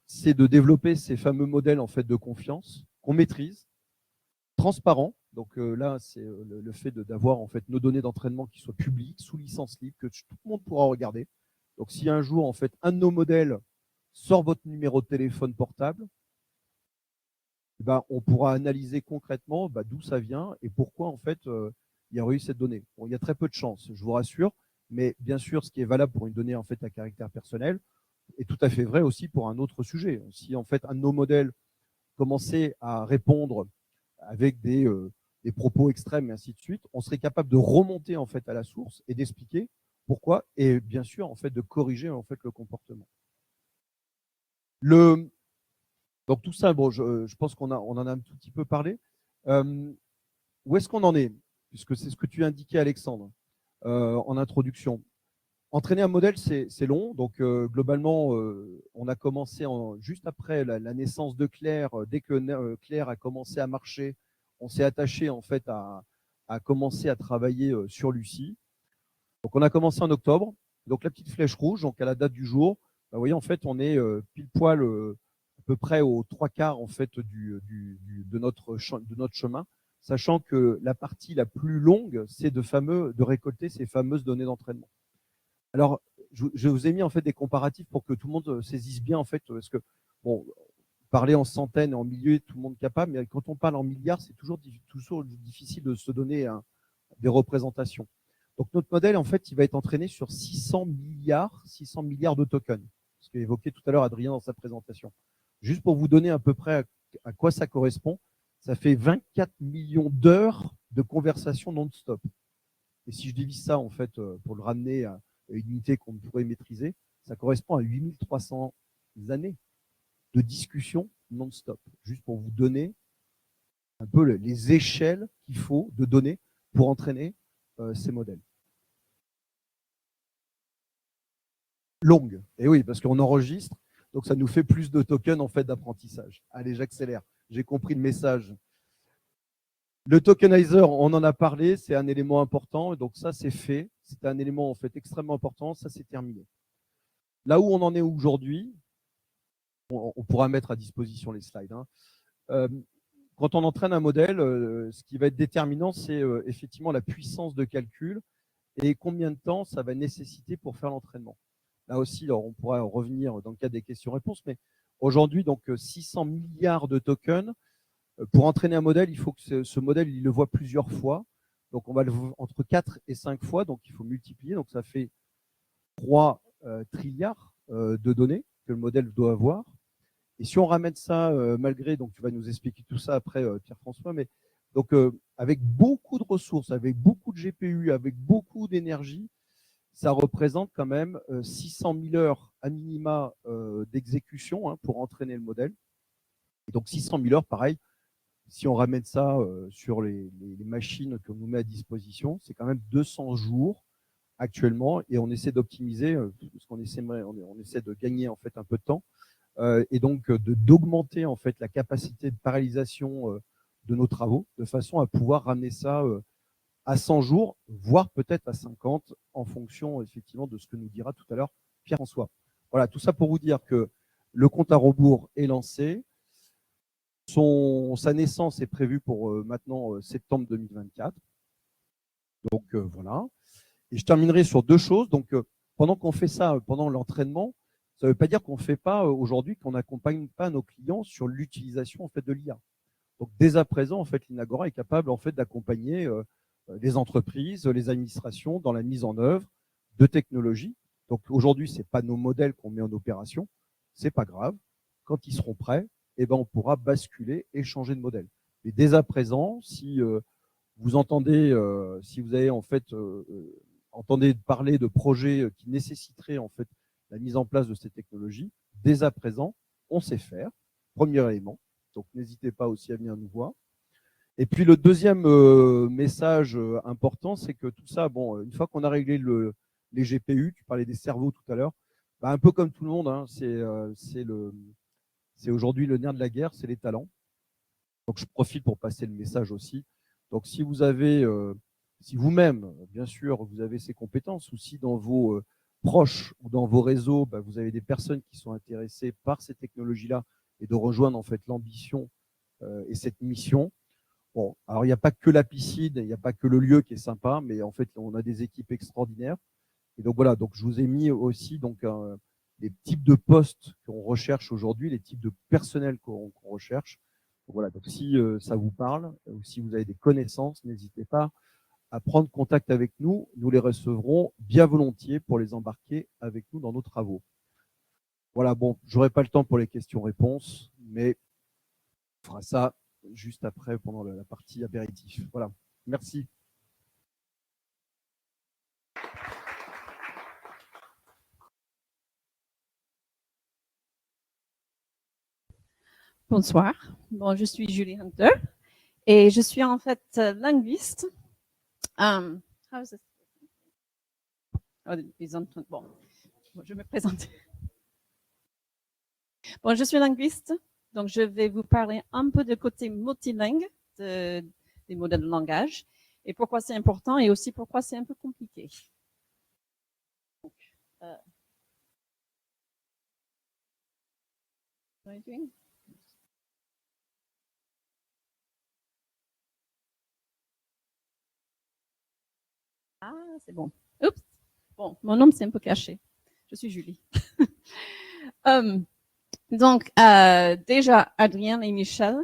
c'est de développer ces fameux modèles en fait de confiance qu'on maîtrise, transparents. Donc là, c'est le fait d'avoir en fait nos données d'entraînement qui soient publiques, sous licence libre, que tout le monde pourra regarder. Donc si un jour en fait un de nos modèles sort votre numéro de téléphone portable, ben, on pourra analyser concrètement d'où ça vient et pourquoi en fait il y aurait eu cette donnée. Bon, il y a très peu de chances, je vous rassure, mais bien sûr, ce qui est valable pour une donnée en fait à caractère personnel est tout à fait vrai aussi pour un autre sujet. Si en fait un de nos modèles commençait à répondre avec des propos extrêmes et ainsi de suite, on serait capable de remonter en fait à la source et d'expliquer pourquoi et bien sûr en fait de corriger en fait le comportement. Donc tout ça, bon, je pense qu'on en a un tout petit peu parlé. Où est-ce qu'on en est? Puisque c'est ce que tu indiquais, Alexandre, en introduction. Entraîner un modèle, c'est long. Donc globalement, on a commencé juste après la naissance de Claire. Dès que Claire a commencé à marcher, on s'est attaché en fait à commencer à travailler sur Lucie. Donc on a commencé en octobre. Donc la petite flèche rouge, donc à la date du jour, vous voyez en fait on est pile poil à peu près aux 3/4 en fait de notre chemin, sachant que la partie la plus longue, c'est de récolter ces fameuses données d'entraînement. Alors, je vous ai mis en fait des comparatifs pour que tout le monde saisisse bien en fait, parce que bon, parler en centaines et en milliers, tout le monde est capable, mais quand on parle en milliards, c'est toujours difficile de se donner des représentations. Donc notre modèle, en fait, il va être entraîné sur 600 milliards de tokens, ce qu'a évoqué tout à l'heure Adrien dans sa présentation. Juste pour vous donner à peu près à quoi ça correspond, ça fait 24 millions d'heures de conversation non-stop. Et si je divise ça, en fait, pour le ramener à une unité qu'on pourrait maîtriser, ça correspond à 8300 années de discussion non-stop. Juste pour vous donner un peu les échelles qu'il faut de données pour entraîner ces modèles. Longue. Et oui, parce qu'on enregistre, donc ça nous fait plus de tokens en fait d'apprentissage. Allez, j'accélère. J'ai compris le message. Le tokenizer, on en a parlé, c'est un élément important. Donc ça, c'est fait. C'est un élément en fait extrêmement important. Ça, c'est terminé. Là où on en est aujourd'hui, on pourra mettre à disposition les slides. Quand on entraîne un modèle, ce qui va être déterminant, c'est effectivement la puissance de calcul et combien de temps ça va nécessiter pour faire l'entraînement. Là aussi, alors, on pourra revenir dans le cadre des questions-réponses, mais aujourd'hui, donc 600 milliards de tokens. Pour entraîner un modèle, il faut que ce modèle, il le voit plusieurs fois. Donc, on va le voir entre 4 et 5 fois, donc il faut multiplier. Donc, ça fait 3 trilliards de données que le modèle doit avoir. Et si on ramène ça, malgré, donc tu vas nous expliquer tout ça après, Pierre-François, mais donc avec beaucoup de ressources, avec beaucoup de GPU, avec beaucoup d'énergie, ça représente quand même 600 000 heures à minima d'exécution pour entraîner le modèle. Et donc 600 000 heures, pareil, si on ramène ça sur les machines qu'on nous met à disposition, c'est quand même 200 jours actuellement, et on essaie d'optimiser, parce qu'on on essaie de gagner en fait un peu de temps, et donc d'augmenter en fait la capacité de parallélisation de nos travaux, de façon à pouvoir ramener ça à 100 jours, voire peut-être à 50, en fonction effectivement de ce que nous dira tout à l'heure Pierre-François. Voilà, tout ça pour vous dire que le compte à rebours est lancé. Sa naissance est prévue pour maintenant septembre 2024. Donc voilà. Et je terminerai sur deux choses. Donc pendant qu'on fait ça, pendant l'entraînement, ça ne veut pas dire qu'on ne fait pas aujourd'hui, qu'on n'accompagne pas nos clients sur l'utilisation en fait de l'IA. Donc dès à présent, en fait, l'Inagora est capable en fait d'accompagner les entreprises, les administrations dans la mise en œuvre de technologies. Donc aujourd'hui, c'est pas nos modèles qu'on met en opération, c'est pas grave. Quand ils seront prêts, eh ben, on pourra basculer et changer de modèle. Mais dès à présent, si vous entendez, si vous avez en fait entendez parler de projets qui nécessiteraient en fait la mise en place de ces technologies, dès à présent, on sait faire. Premier élément. Donc n'hésitez pas aussi à venir nous voir. Et puis le deuxième message important, c'est que tout ça, bon, une fois qu'on a réglé les GPU, tu parlais des cerveaux tout à l'heure, bah, un peu comme tout le monde, hein, c'est aujourd'hui le nerf de la guerre, c'est les talents. Donc je profite pour passer le message aussi. Donc si vous avez, si vous-même, bien sûr, vous avez ces compétences, ou si dans vos proches ou dans vos réseaux, bah, vous avez des personnes qui sont intéressées par ces technologies-là et de rejoindre en fait l'ambition et cette mission. Bon, alors il n'y a pas que la piscine, il n'y a pas que le lieu qui est sympa, mais en fait on a des équipes extraordinaires. Et donc voilà, donc je vous ai mis aussi donc les types de postes qu'on recherche aujourd'hui, les types de personnel qu'on recherche. Donc voilà, donc si ça vous parle ou si vous avez des connaissances, n'hésitez pas à prendre contact avec nous. Nous les recevrons bien volontiers pour les embarquer avec nous dans nos travaux. Voilà, bon, j'aurai pas le temps pour les questions-réponses, mais on fera ça juste après, pendant la partie apéritif. Voilà, merci. Bonsoir. Bon, je suis Julie Hunter et je suis en fait linguiste. Bon, je vais me présenter. Bon, je suis linguiste, donc je vais vous parler un peu du côté multilingue des modèles de langage et pourquoi c'est important et aussi pourquoi c'est un peu compliqué. Donc, ah, c'est bon. Oups. Bon, mon nom c'est un peu caché. Je suis Julie. Donc, déjà, Adrien et Michel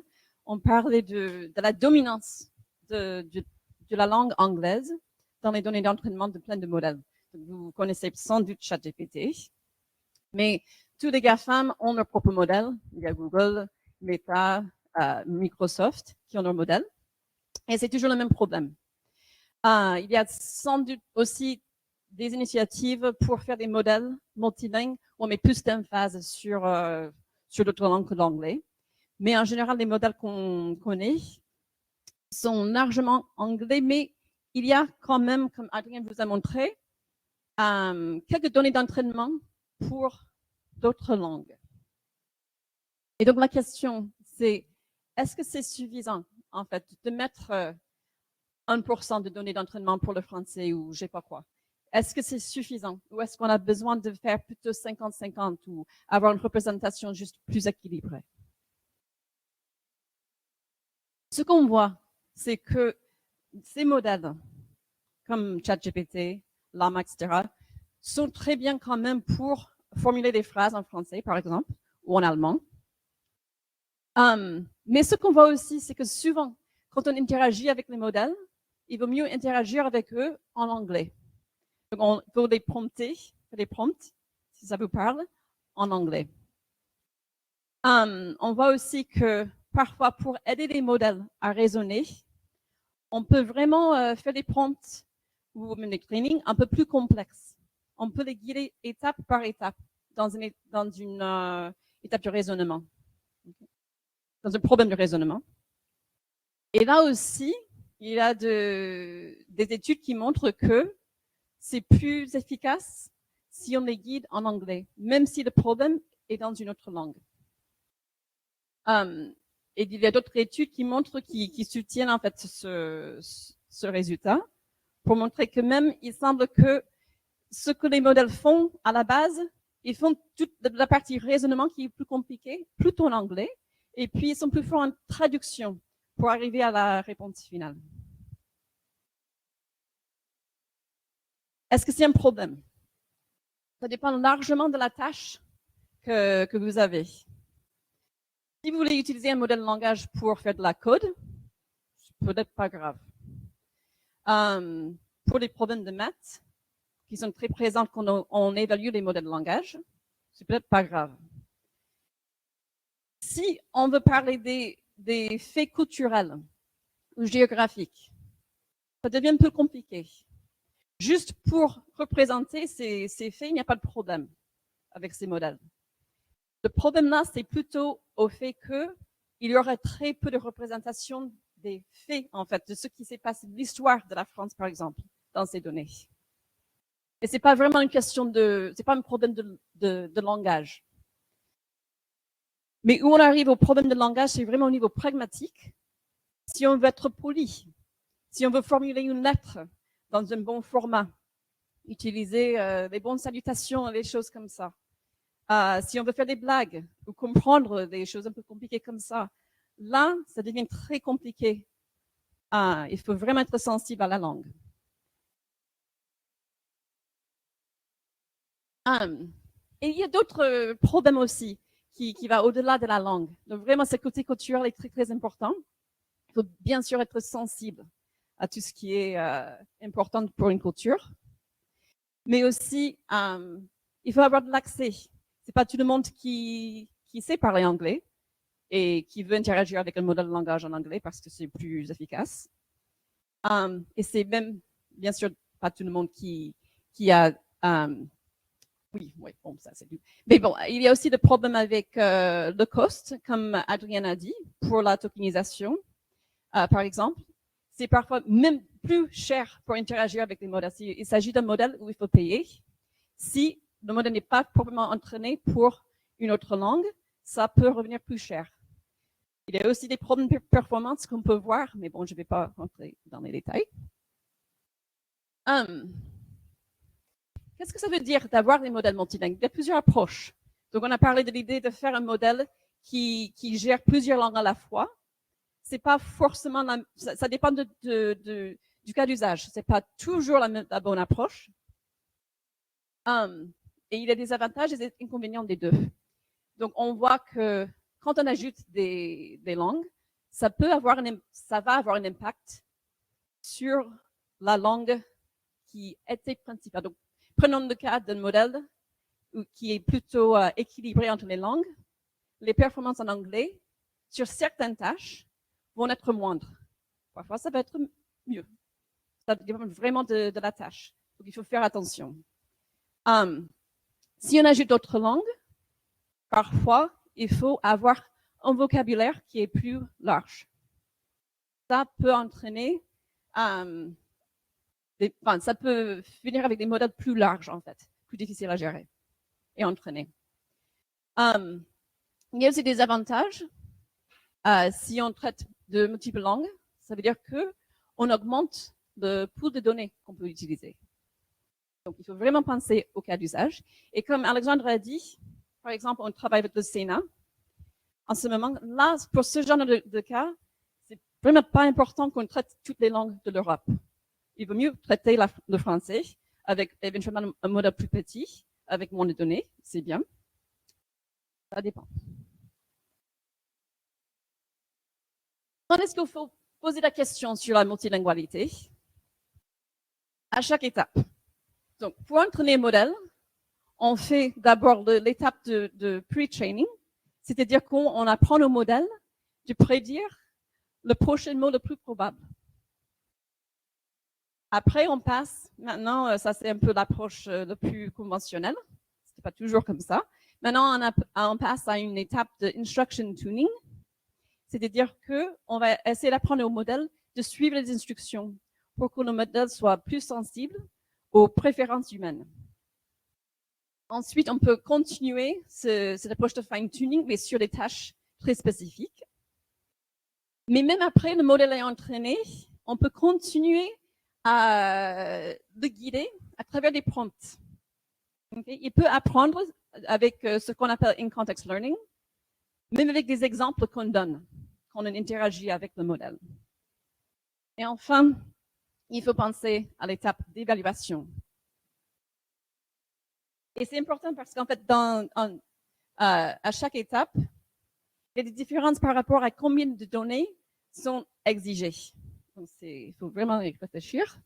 ont parlé de la dominance de la langue anglaise dans les données d'entraînement de plein de modèles. Vous connaissez sans doute ChatGPT, mais tous les GAFAM ont leur propre modèle. Il y a Google, Meta, Microsoft qui ont leur modèle. Et c'est toujours le même problème. Il y a sans doute aussi des initiatives pour faire des modèles multilingues où on met plus d'emphase sur d'autres langues que l'anglais. Mais en général, les modèles qu'on connaît sont largement anglais, mais il y a quand même, comme Adrien vous a montré, quelques données d'entraînement pour d'autres langues. Et donc la question, c'est est-ce que c'est suffisant, en fait, de mettre 1% de données d'entraînement pour le français ou je sais pas quoi? Est-ce que c'est suffisant ou est-ce qu'on a besoin de faire plutôt 50-50 ou avoir une représentation juste plus équilibrée? Ce qu'on voit, c'est que ces modèles, comme ChatGPT, Llama, etc., sont très bien quand même pour formuler des phrases en français, par exemple, ou en allemand. Mais ce qu'on voit aussi, c'est que souvent, quand on interagit avec les modèles, il vaut mieux interagir avec eux en anglais. Donc, on peut les prompter, si ça vous parle, en anglais. On voit aussi que parfois, pour aider les modèles à raisonner, on peut vraiment faire des prompts ou même des trainings un peu plus complexes. On peut les guider étape par étape dans une étape de raisonnement, dans un problème de raisonnement. Et là aussi, il y a des études qui montrent que c'est plus efficace si on les guide en anglais, même si le problème est dans une autre langue. Et il y a d'autres études qui montrent, qui soutiennent en fait ce résultat, pour montrer que même il semble que ce que les modèles font à la base ils font toute la partie raisonnement qui est plus compliquée, plutôt en anglais, et puis ils sont plus forts en traduction pour arriver à la réponse finale. Est-ce que c'est un problème? Ça dépend largement de la tâche que vous avez. Si vous voulez utiliser un modèle de langage pour faire de la code, c'est peut-être pas grave. Pour les problèmes de maths, qui sont très présents quand on évalue les modèles de langage, c'est peut-être pas grave. Si on veut parler des faits culturels ou géographiques, ça devient un peu compliqué. Juste pour représenter ces faits, il n'y a pas de problème avec ces modèles. Le problème là, c'est plutôt au fait qu'il y aurait très peu de représentation des faits, en fait, de ce qui s'est passé, de l'histoire de la France, par exemple, dans ces données. Et c'est pas vraiment une question c'est pas un problème de langage. Mais où on arrive au problème de langage, c'est vraiment au niveau pragmatique. Si on veut être poli, si on veut formuler une lettre dans un bon format, utiliser les bonnes salutations, les choses comme ça. Si on veut faire des blagues ou comprendre des choses un peu compliquées comme ça, là, ça devient très compliqué. Il faut vraiment être sensible à la langue. Et il y a d'autres problèmes aussi qui va au-delà de la langue. Donc vraiment, ce côté culturel est très, très important. Il faut bien sûr être sensible à tout ce qui est important pour une culture. Mais aussi, il faut avoir de l'accès. C'est pas tout le monde qui sait parler anglais et qui veut interagir avec un modèle de langage en anglais parce que c'est plus efficace. Et c'est même, bien sûr, pas tout le monde qui a... oui, bon, ça c'est tout. Mais bon, il y a aussi des problèmes avec le cost, comme Adrien a dit, pour la tokenisation, par exemple. C'est parfois même plus cher pour interagir avec les modèles. Il s'agit d'un modèle où il faut payer. Si le modèle n'est pas proprement entraîné pour une autre langue, ça peut revenir plus cher. Il y a aussi des problèmes de performance qu'on peut voir, mais bon, je ne vais pas rentrer dans les détails. Qu'est-ce que ça veut dire d'avoir des modèles multilingues? Il y a plusieurs approches. Donc, on a parlé de l'idée de faire un modèle qui gère plusieurs langues à la fois. C'est pas forcément ça dépend du cas d'usage. C'est pas toujours la bonne approche. Et il y a des avantages et des inconvénients des deux. Donc, on voit que quand on ajoute des langues, ça va avoir un impact sur la langue qui était principale. Donc, prenons le cas d'un modèle qui est plutôt équilibré entre les langues. Les performances en anglais, sur certaines tâches, vont être moindres. Parfois, ça va être mieux. Ça dépend vraiment de la tâche. Donc, il faut faire attention. Si on ajoute d'autres langues, parfois, il faut avoir un vocabulaire qui est plus large. Ça peut entraîner, ça peut finir avec des modèles plus larges, en fait, plus difficiles à gérer et entraîner. Il y a aussi des avantages. Si on traite de multiples langues, ça veut dire qu'on augmente le pool de données qu'on peut utiliser. Donc, il faut vraiment penser au cas d'usage. Et comme Alexandre a dit, par exemple, on travaille avec le Sénat. En ce moment, là, pour ce genre de cas, c'est vraiment pas important qu'on traite toutes les langues de l'Europe. Il vaut mieux traiter le français avec éventuellement un modèle plus petit, avec moins de données, c'est bien. Ça dépend. Est-ce qu'il faut poser la question sur la multilingualité à chaque étape? Donc, pour entraîner un modèle, on fait d'abord l'étape de pre-training, c'est-à-dire qu'on apprend au modèle de prédire le prochain mot le plus probable. Après, on passe, maintenant, ça c'est un peu l'approche la plus conventionnelle, c'est pas toujours comme ça. Maintenant, on passe à une étape de instruction tuning, c'est-à-dire qu'on va essayer d'apprendre au modèle de suivre les instructions pour que le modèle soit plus sensible aux préférences humaines. Ensuite, on peut continuer cette approche de fine-tuning, mais sur des tâches très spécifiques. Mais même après le modèle est entraîné, on peut continuer à le guider à travers des prompts. Okay? Il peut apprendre avec ce qu'on appelle in-context learning, même avec des exemples qu'on donne, qu'on interagit avec le modèle. Et enfin, il faut penser à l'étape d'évaluation. Et c'est important parce qu'en fait, à chaque étape, il y a des différences par rapport à combien de données sont exigées. Donc, il faut vraiment y réfléchir.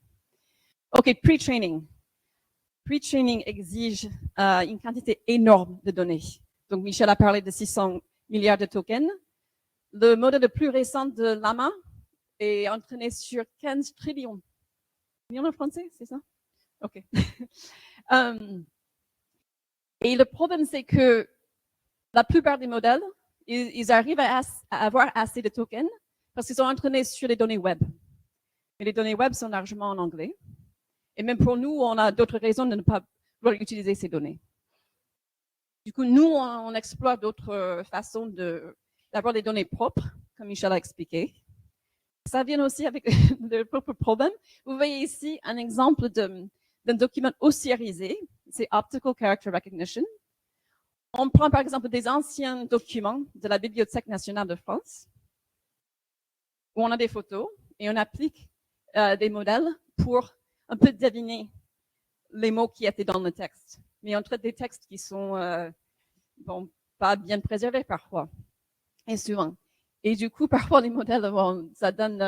OK, pre-training. Pre-training exige une quantité énorme de données. Donc, Michel a parlé de 600 milliards de tokens. Le modèle le plus récent de Llama est entraîné sur 15 trillions. Millions en français, c'est ça? OK. Et le problème, c'est que la plupart des modèles, ils arrivent à avoir assez de tokens parce qu'ils sont entraînés sur les données web. Mais les données web sont largement en anglais. Et même pour nous, on a d'autres raisons de ne pas vouloir utiliser ces données. Du coup, nous, on explore d'autres façons d'avoir des données propres, comme Michel a expliqué. Ça vient aussi avec de propres problèmes. Vous voyez ici un exemple d'un document ossérisé, c'est Optical Character Recognition. On prend par exemple des anciens documents de la Bibliothèque nationale de France, où on a des photos, et on applique des modèles pour un peu deviner les mots qui étaient dans le texte. Mais on traite des textes qui sont bon, pas bien préservés parfois, et souvent. Et du coup, parfois, les modèles, bon, ça donne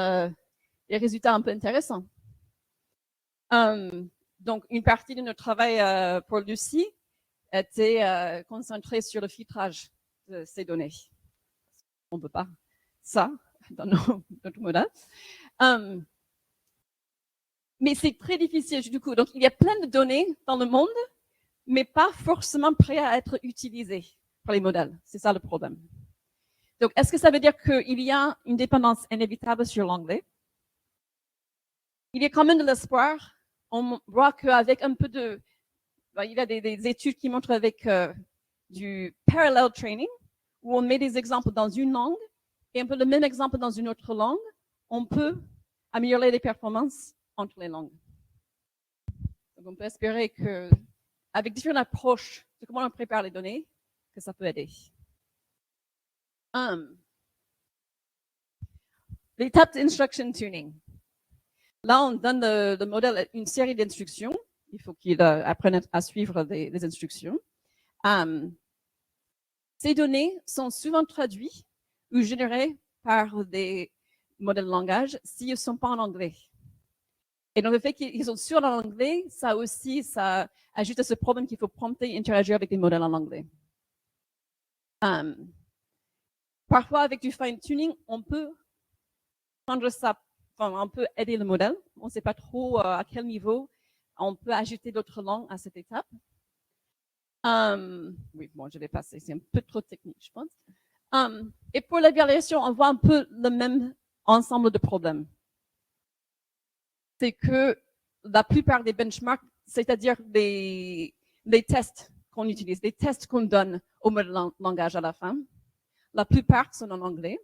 des résultats un peu intéressants. Donc, une partie de notre travail pour Lucie était concentrée sur le filtrage de ces données. On ne peut pas ça dans notre modèle. Mais c'est très difficile du coup. Donc, il y a plein de données dans le monde, mais pas forcément prêtes à être utilisées par les modèles. C'est ça le problème. Donc, est-ce que ça veut dire qu'il y a une dépendance inévitable sur l'anglais? Il y a quand même de l'espoir. On voit qu'avec un peu de... il y a des études qui montrent avec du parallel training, où on met des exemples dans une langue et un peu le même exemple dans une autre langue, on peut améliorer les performances entre les langues. Donc, on peut espérer qu'avec différentes approches de comment on prépare les données, que ça peut aider. L'étape d'instruction tuning. Là, on donne le modèle une série d'instructions. Il faut qu'il apprenne à suivre les instructions. Ces données sont souvent traduites ou générées par des modèles de langage s'ils ne sont pas en anglais. Et donc, le fait qu'ils sont sur l'anglais, ça ajoute à ce problème qu'il faut prompter et interagir avec des modèles en anglais. Parfois, avec du fine-tuning, on peut prendre ça, on peut aider le modèle. On ne sait pas trop à quel niveau on peut ajouter d'autres langues à cette étape. Oui, bon, je vais passer, c'est un peu trop technique, je pense. Et pour l'évaluation, on voit un peu le même ensemble de problèmes. C'est que la plupart des benchmarks, c'est-à-dire des tests qu'on utilise, des tests qu'on donne au modèle de langage à la fin, la plupart sont en anglais.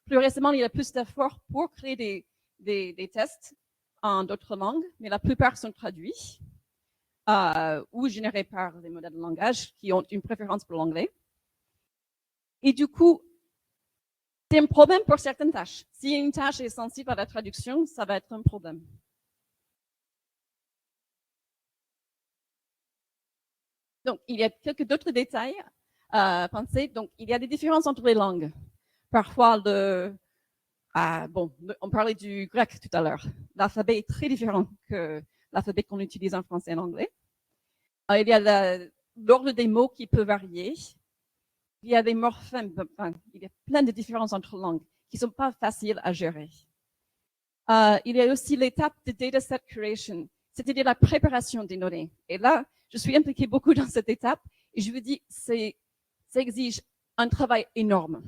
Plus récemment, il y a plus d'efforts pour créer des tests en d'autres langues, mais la plupart sont traduits ou générés par des modèles de langage qui ont une préférence pour l'anglais. Et du coup, c'est un problème pour certaines tâches. Si une tâche est sensible à la traduction, ça va être un problème. Donc, il y a quelques d'autres détails à penser. Donc, il y a des différences entre les langues. Parfois, on parlait du grec tout à l'heure. L'alphabet est très différent que l'alphabet qu'on utilise en français et en anglais. Il y a l'ordre des mots qui peut varier. Il y a des morphèmes, il y a plein de différences entre langues qui ne sont pas faciles à gérer. Il y a aussi l'étape de dataset creation, c'est-à-dire la préparation des données. Et là, je suis impliquée beaucoup dans cette étape et je vous dis, ça exige un travail énorme.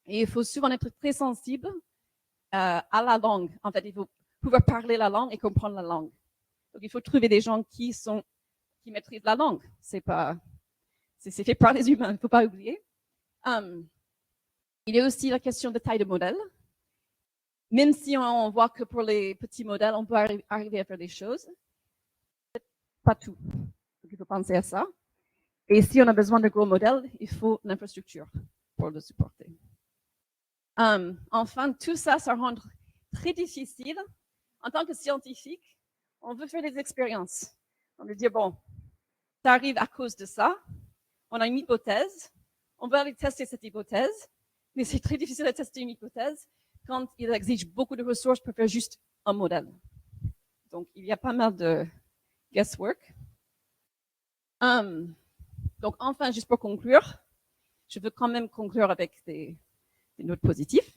Et il faut souvent être très sensible à la langue. En fait, il faut pouvoir parler la langue et comprendre la langue. Donc, il faut trouver des gens qui maîtrisent la langue. C'est fait par les humains, il ne faut pas oublier. Il y a aussi la question de taille de modèle. Même si on voit que pour les petits modèles, on peut arriver à faire des choses, pas tout. Donc, il faut penser à ça. Et si on a besoin de gros modèles, il faut l'infrastructure pour le supporter. Enfin, tout ça, ça rend très difficile. En tant que scientifique, on veut faire des expériences. On veut dire, bon, ça arrive à cause de ça. On a une hypothèse. On va aller tester cette hypothèse. Mais c'est très difficile de tester une hypothèse quand il exige beaucoup de ressources pour faire juste un modèle. Donc, il y a pas mal de guesswork. Donc, enfin, juste pour conclure, je veux quand même conclure avec des notes positives.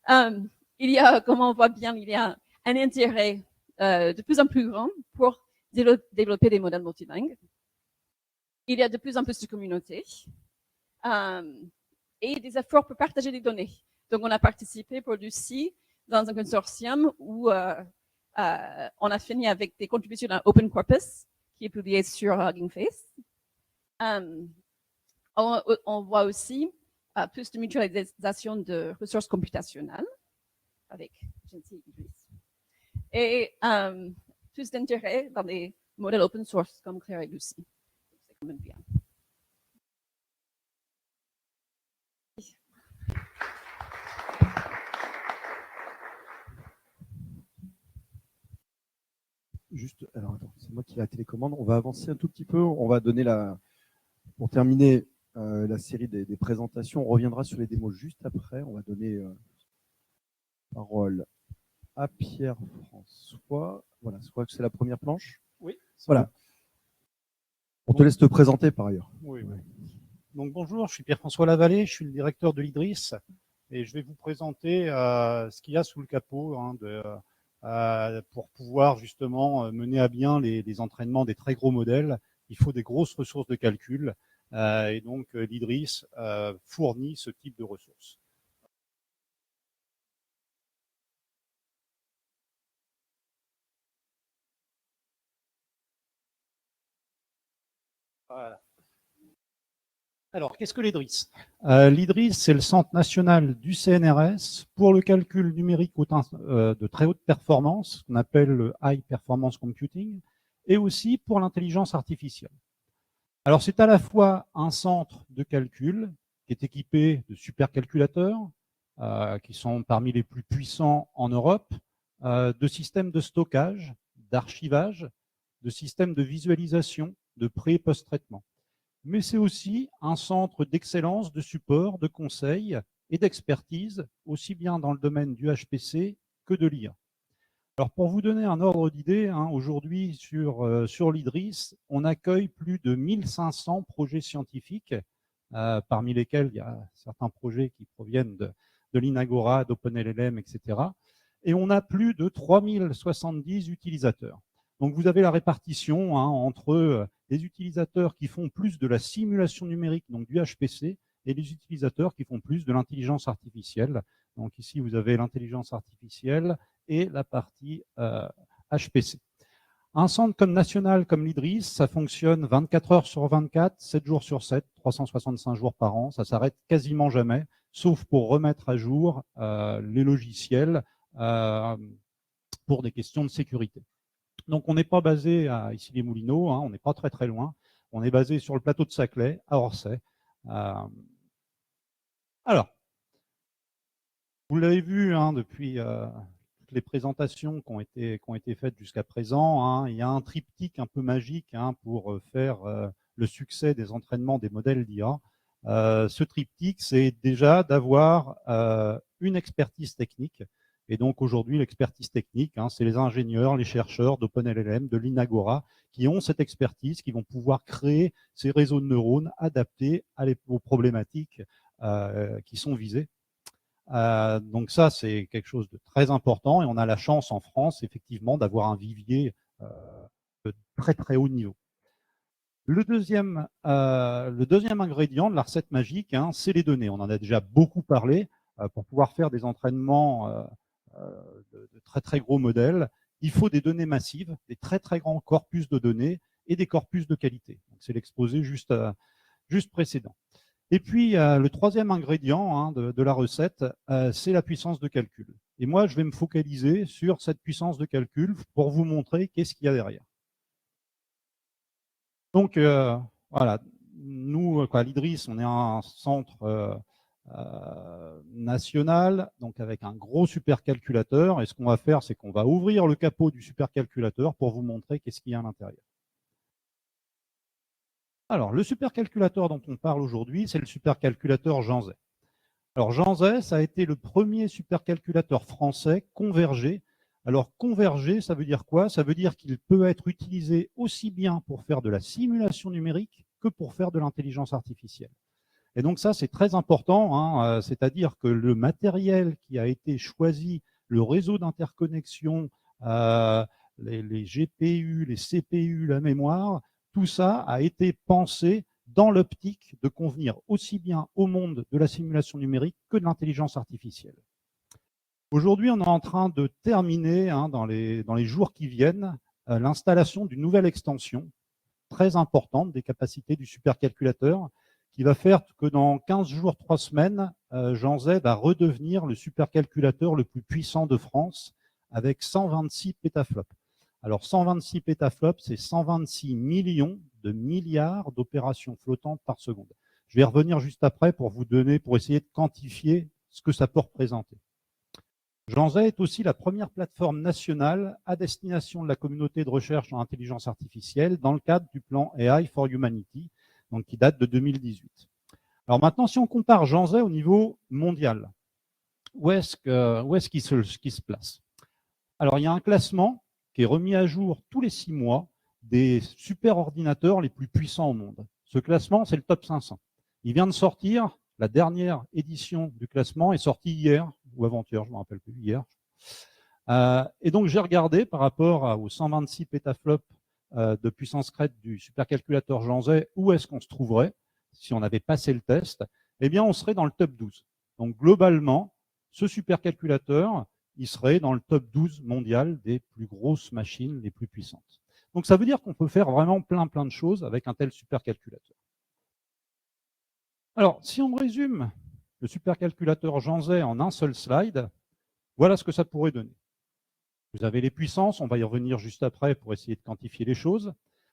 Il y a, comme on voit bien, il y a un intérêt de plus en plus grand pour développer des modèles multilingues. Il y a de plus en plus de communautés et des efforts pour partager des données. Donc, on a participé pour Lucie dans un consortium où on a fini avec des contributions à Open Corpus qui est publié sur Hugging Face. On voit aussi plus de mutualisation de ressources computationnelles avec Gentil Idriss. Et plus d'intérêt dans des modèles open source comme Claire et Lucie. C'est quand même bien. Juste, alors attends, c'est moi qui ai la télécommande. On va avancer un tout petit peu. On va donner pour terminer la série des présentations. On reviendra sur les démos juste après. On va donner parole à Pierre-François. Voilà, je crois que c'est la première planche. Oui. Voilà. On te laisse te présenter par ailleurs. Oui, oui. Donc bonjour, je suis Pierre-François Lavallée, je suis le directeur de l'IDRIS et je vais vous présenter ce qu'il y a sous le capot pour pouvoir justement mener à bien les entraînements des très gros modèles. Il faut des grosses ressources de calcul et donc l'IDRIS fournit ce type de ressources. Voilà. Alors, qu'est-ce que l'IDRIS? L'IDRIS, c'est le Centre national du CNRS pour le calcul numérique de très haute performance, qu'on appelle le High Performance Computing, et aussi pour l'intelligence artificielle. Alors, c'est à la fois un centre de calcul qui est équipé de supercalculateurs, qui sont parmi les plus puissants en Europe, de systèmes de stockage, d'archivage, de systèmes de visualisation, de pré- et post-traitement. Mais c'est aussi un centre d'excellence, de support, de conseil et d'expertise, aussi bien dans le domaine du HPC que de l'IA. Alors pour vous donner un ordre d'idée, aujourd'hui sur l'IDRIS, on accueille plus de 1500 projets scientifiques, parmi lesquels il y a certains projets qui proviennent de l'Inagora, d'OpenLLM, etc. Et on a plus de 3070 utilisateurs. Donc vous avez la répartition entre les utilisateurs qui font plus de la simulation numérique, donc du HPC, et les utilisateurs qui font plus de l'intelligence artificielle. Donc ici, vous avez l'intelligence artificielle et la partie HPC. Un centre national comme l'IDRIS, ça fonctionne 24 heures sur 24, 7 jours sur 7, 365 jours par an. Ça s'arrête quasiment jamais, sauf pour remettre à jour les logiciels pour des questions de sécurité. Donc, on n'est pas basé à Issy-les-Moulineaux, on n'est pas très très loin. On est basé sur le plateau de Saclay, à Orsay. Alors, vous l'avez vu depuis toutes les présentations qui ont été faites jusqu'à présent. Il y a un triptyque un peu magique pour faire le succès des entraînements des modèles d'IA. Ce triptyque, c'est déjà d'avoir une expertise technique. Et donc aujourd'hui, l'expertise technique, c'est les ingénieurs, les chercheurs d'OpenLLM, de l'Inagora, qui ont cette expertise, qui vont pouvoir créer ces réseaux de neurones adaptés aux problématiques qui sont visées. Donc ça, c'est quelque chose de très important et on a la chance en France, effectivement, d'avoir un vivier de très très haut niveau. Le deuxième ingrédient de la recette magique, c'est les données. On en a déjà beaucoup parlé. Pour pouvoir faire des entraînements de très très gros modèles, il faut des données massives, des très très grands corpus de données et des corpus de qualité. C'est l'exposé juste précédent. Et puis, le troisième ingrédient de la recette, c'est la puissance de calcul. Et moi, je vais me focaliser sur cette puissance de calcul pour vous montrer qu'est-ce qu'il y a derrière. Donc, voilà. nous, à l'IDRIS, on est un centre national, donc avec un gros supercalculateur. Et ce qu'on va faire, c'est qu'on va ouvrir le capot du supercalculateur pour vous montrer qu'est-ce qu'il y a à l'intérieur. Alors, le supercalculateur dont on parle aujourd'hui, c'est le supercalculateur Jean Zay. Alors, Jean Zay, ça a été le premier supercalculateur français convergé. Alors, convergé, ça veut dire quoi? Ça veut dire qu'il peut être utilisé aussi bien pour faire de la simulation numérique que pour faire de l'intelligence artificielle. Et donc ça, c'est très important, hein, c'est-à-dire que le matériel qui a été choisi, le réseau d'interconnexion, les GPU, les CPU, la mémoire, tout ça a été pensé dans l'optique de convenir aussi bien au monde de la simulation numérique que de l'intelligence artificielle. Aujourd'hui, on est en train de terminer, hein, dans les jours qui viennent, l'installation d'une nouvelle extension très importante des capacités du supercalculateur, qui va faire que dans 15 jours, 3 semaines, Jean Zay va redevenir le supercalculateur le plus puissant de France avec 126 pétaflops. Alors 126 pétaflops, c'est 126 millions de milliards d'opérations flottantes par seconde. Je vais revenir juste après pour vous donner, pour essayer de quantifier ce que ça peut représenter. Jean Zay est aussi la première plateforme nationale à destination de la communauté de recherche en intelligence artificielle dans le cadre du plan AI for Humanity, donc qui date de 2018. Alors maintenant, si on compare Jean Zay au niveau mondial, où est-ce qu'il se place? Alors, il y a un classement qui est remis à jour tous les 6 mois des superordinateurs les plus puissants au monde. Ce classement, c'est le top 500. Il vient de sortir, la dernière édition du classement est sortie hier, ou avant-hier, je ne me rappelle plus, hier. Et donc, j'ai regardé par rapport aux 126 pétaflops de puissance crête du supercalculateur Jean Zay, où est-ce qu'on se trouverait si on avait passé le test? Eh bien, on serait dans le top 12. Donc, globalement, ce supercalculateur, il serait dans le top 12 mondial des plus grosses machines les plus puissantes. Donc, ça veut dire qu'on peut faire vraiment plein de choses avec un tel supercalculateur. Alors, si on résume le supercalculateur Jean Zay en un seul slide, voilà ce que ça pourrait donner. Vous avez les puissances, on va y revenir juste après pour essayer de quantifier les choses.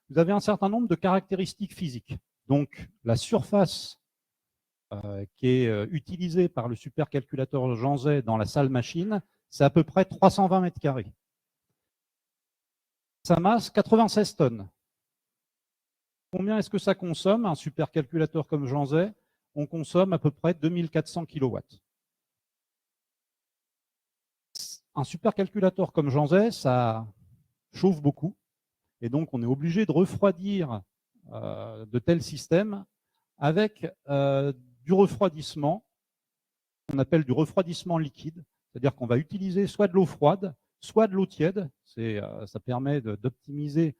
Vous avez un certain nombre de caractéristiques physiques. Donc, la surface qui est utilisée par le supercalculateur Jean Zay dans la salle machine, c'est à peu près 320 mètres carrés. Sa masse, 96 tonnes. Combien est-ce que ça consomme, un supercalculateur comme Jean Zay? On consomme à peu près 2400 kW. Un supercalculateur comme Jean Zay, ça chauffe beaucoup. Et donc, on est obligé de refroidir de tels systèmes avec du refroidissement, qu'on appelle du refroidissement liquide. C'est-à-dire qu'on va utiliser soit de l'eau froide, soit de l'eau tiède. Ça permet d'optimiser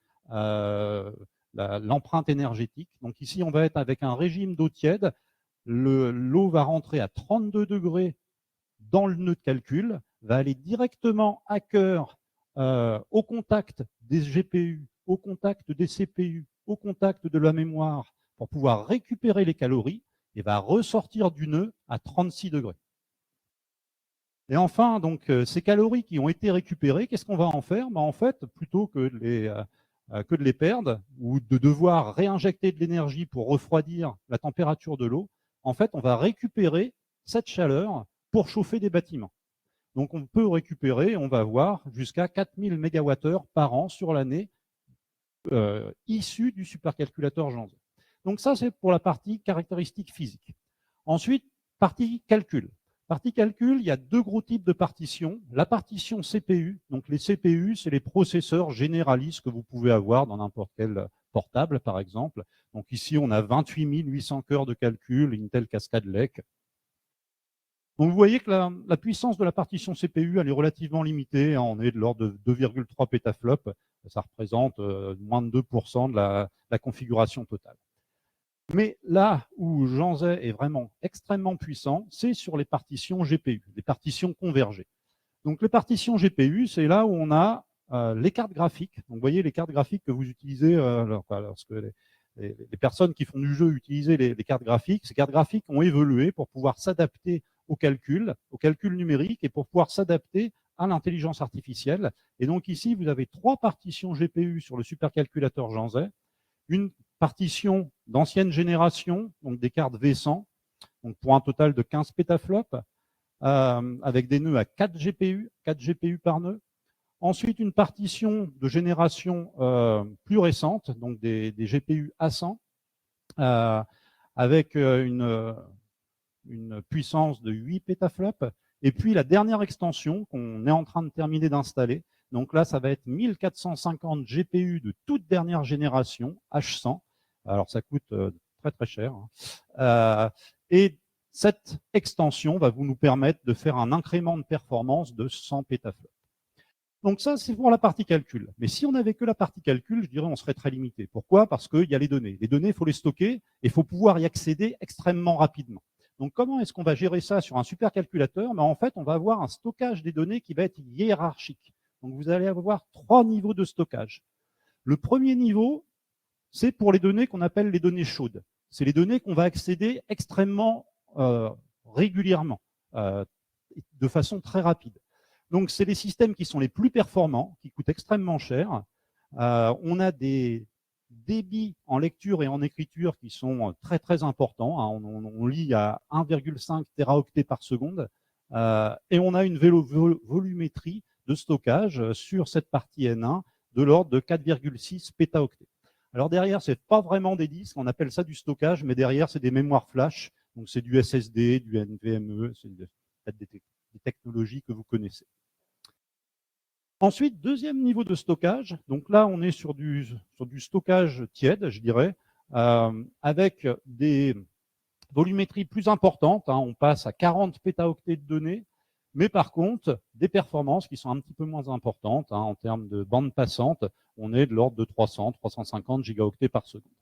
l'empreinte énergétique. Donc ici, on va être avec un régime d'eau tiède. L'eau va rentrer à 32 degrés dans le nœud de calcul, va aller directement à cœur au contact des GPU, au contact des CPU, au contact de la mémoire pour pouvoir récupérer les calories et va ressortir du nœud à 36 degrés. Et enfin, donc, ces calories qui ont été récupérées, qu'est-ce qu'on va en faire? En fait, plutôt que de les perdre ou de devoir réinjecter de l'énergie pour refroidir la température de l'eau, en fait, on va récupérer cette chaleur pour chauffer des bâtiments. Donc, on peut récupérer, on va voir, jusqu'à 4000 MWh par an sur l'année issus du supercalculateur Jean Zay. Donc, ça, c'est pour la partie caractéristiques physiques. Ensuite, partie calcul. Partie calcul, il y a 2 gros types de partitions. La partition CPU, donc les CPU, c'est les processeurs généralistes que vous pouvez avoir dans n'importe quel portable, par exemple. Donc ici, on a 28 800 cœurs de calcul, Intel Cascade Lake. Donc vous voyez que la puissance de la partition CPU, elle est relativement limitée. On est de l'ordre de 2,3 pétaflops. Ça représente moins de 2% de la configuration totale. Mais là où Jean Zay est vraiment extrêmement puissant, c'est sur les partitions GPU, les partitions convergées. Donc les partitions GPU, c'est là où on a les cartes graphiques. Donc vous voyez les cartes graphiques que vous utilisez lorsque les personnes qui font du jeu utilisent les cartes graphiques. Ces cartes graphiques ont évolué pour pouvoir s'adapter au calcul numérique et pour pouvoir s'adapter à l'intelligence artificielle. Et donc ici, vous avez 3 partitions GPU sur le supercalculateur Jean Zay, une partition d'ancienne génération, donc des cartes V100, donc pour un total de 15 pétaflops, avec des nœuds à 4 GPU par nœud. Ensuite, une partition de génération plus récente, donc des GPU A100, avec une puissance de 8 pétaflops. Et puis la dernière extension qu'on est en train de terminer d'installer. Donc là, ça va être 1450 GPU de toute dernière génération, H100. Alors ça coûte très très cher. Et cette extension va nous permettre de faire un incrément de performance de 100 pétaflops. Donc ça, c'est pour la partie calcul. Mais si on n'avait que la partie calcul, je dirais on serait très limité. Pourquoi? Parce qu'il y a les données. Les données, il faut les stocker et il faut pouvoir y accéder extrêmement rapidement. Donc comment est-ce qu'on va gérer ça sur un supercalculateur? En fait, on va avoir un stockage des données qui va être hiérarchique. Donc vous allez avoir 3 niveaux de stockage. Le premier niveau, c'est pour les données qu'on appelle les données chaudes. C'est les données qu'on va accéder extrêmement régulièrement, de façon très rapide. Donc, c'est les systèmes qui sont les plus performants, qui coûtent extrêmement cher. On a des débits en lecture et en écriture qui sont très, très importants. On lit à 1,5 téraoctets par seconde. Et on a une volumétrie de stockage sur cette partie N1 de l'ordre de 4,6 pétaoctets. Alors derrière, ce n'est pas vraiment des disques, on appelle ça du stockage, mais derrière, c'est des mémoires flash. Donc, c'est du SSD, du NVMe, c'est des technologies que vous connaissez. Ensuite, deuxième niveau de stockage. Donc là, on est sur du stockage tiède, je dirais, avec des volumétries plus importantes. On passe à 40 pétaoctets de données, mais par contre, des performances qui sont un petit peu moins importantes. En termes de bande passante, on est de l'ordre de 300-350 gigaoctets par seconde.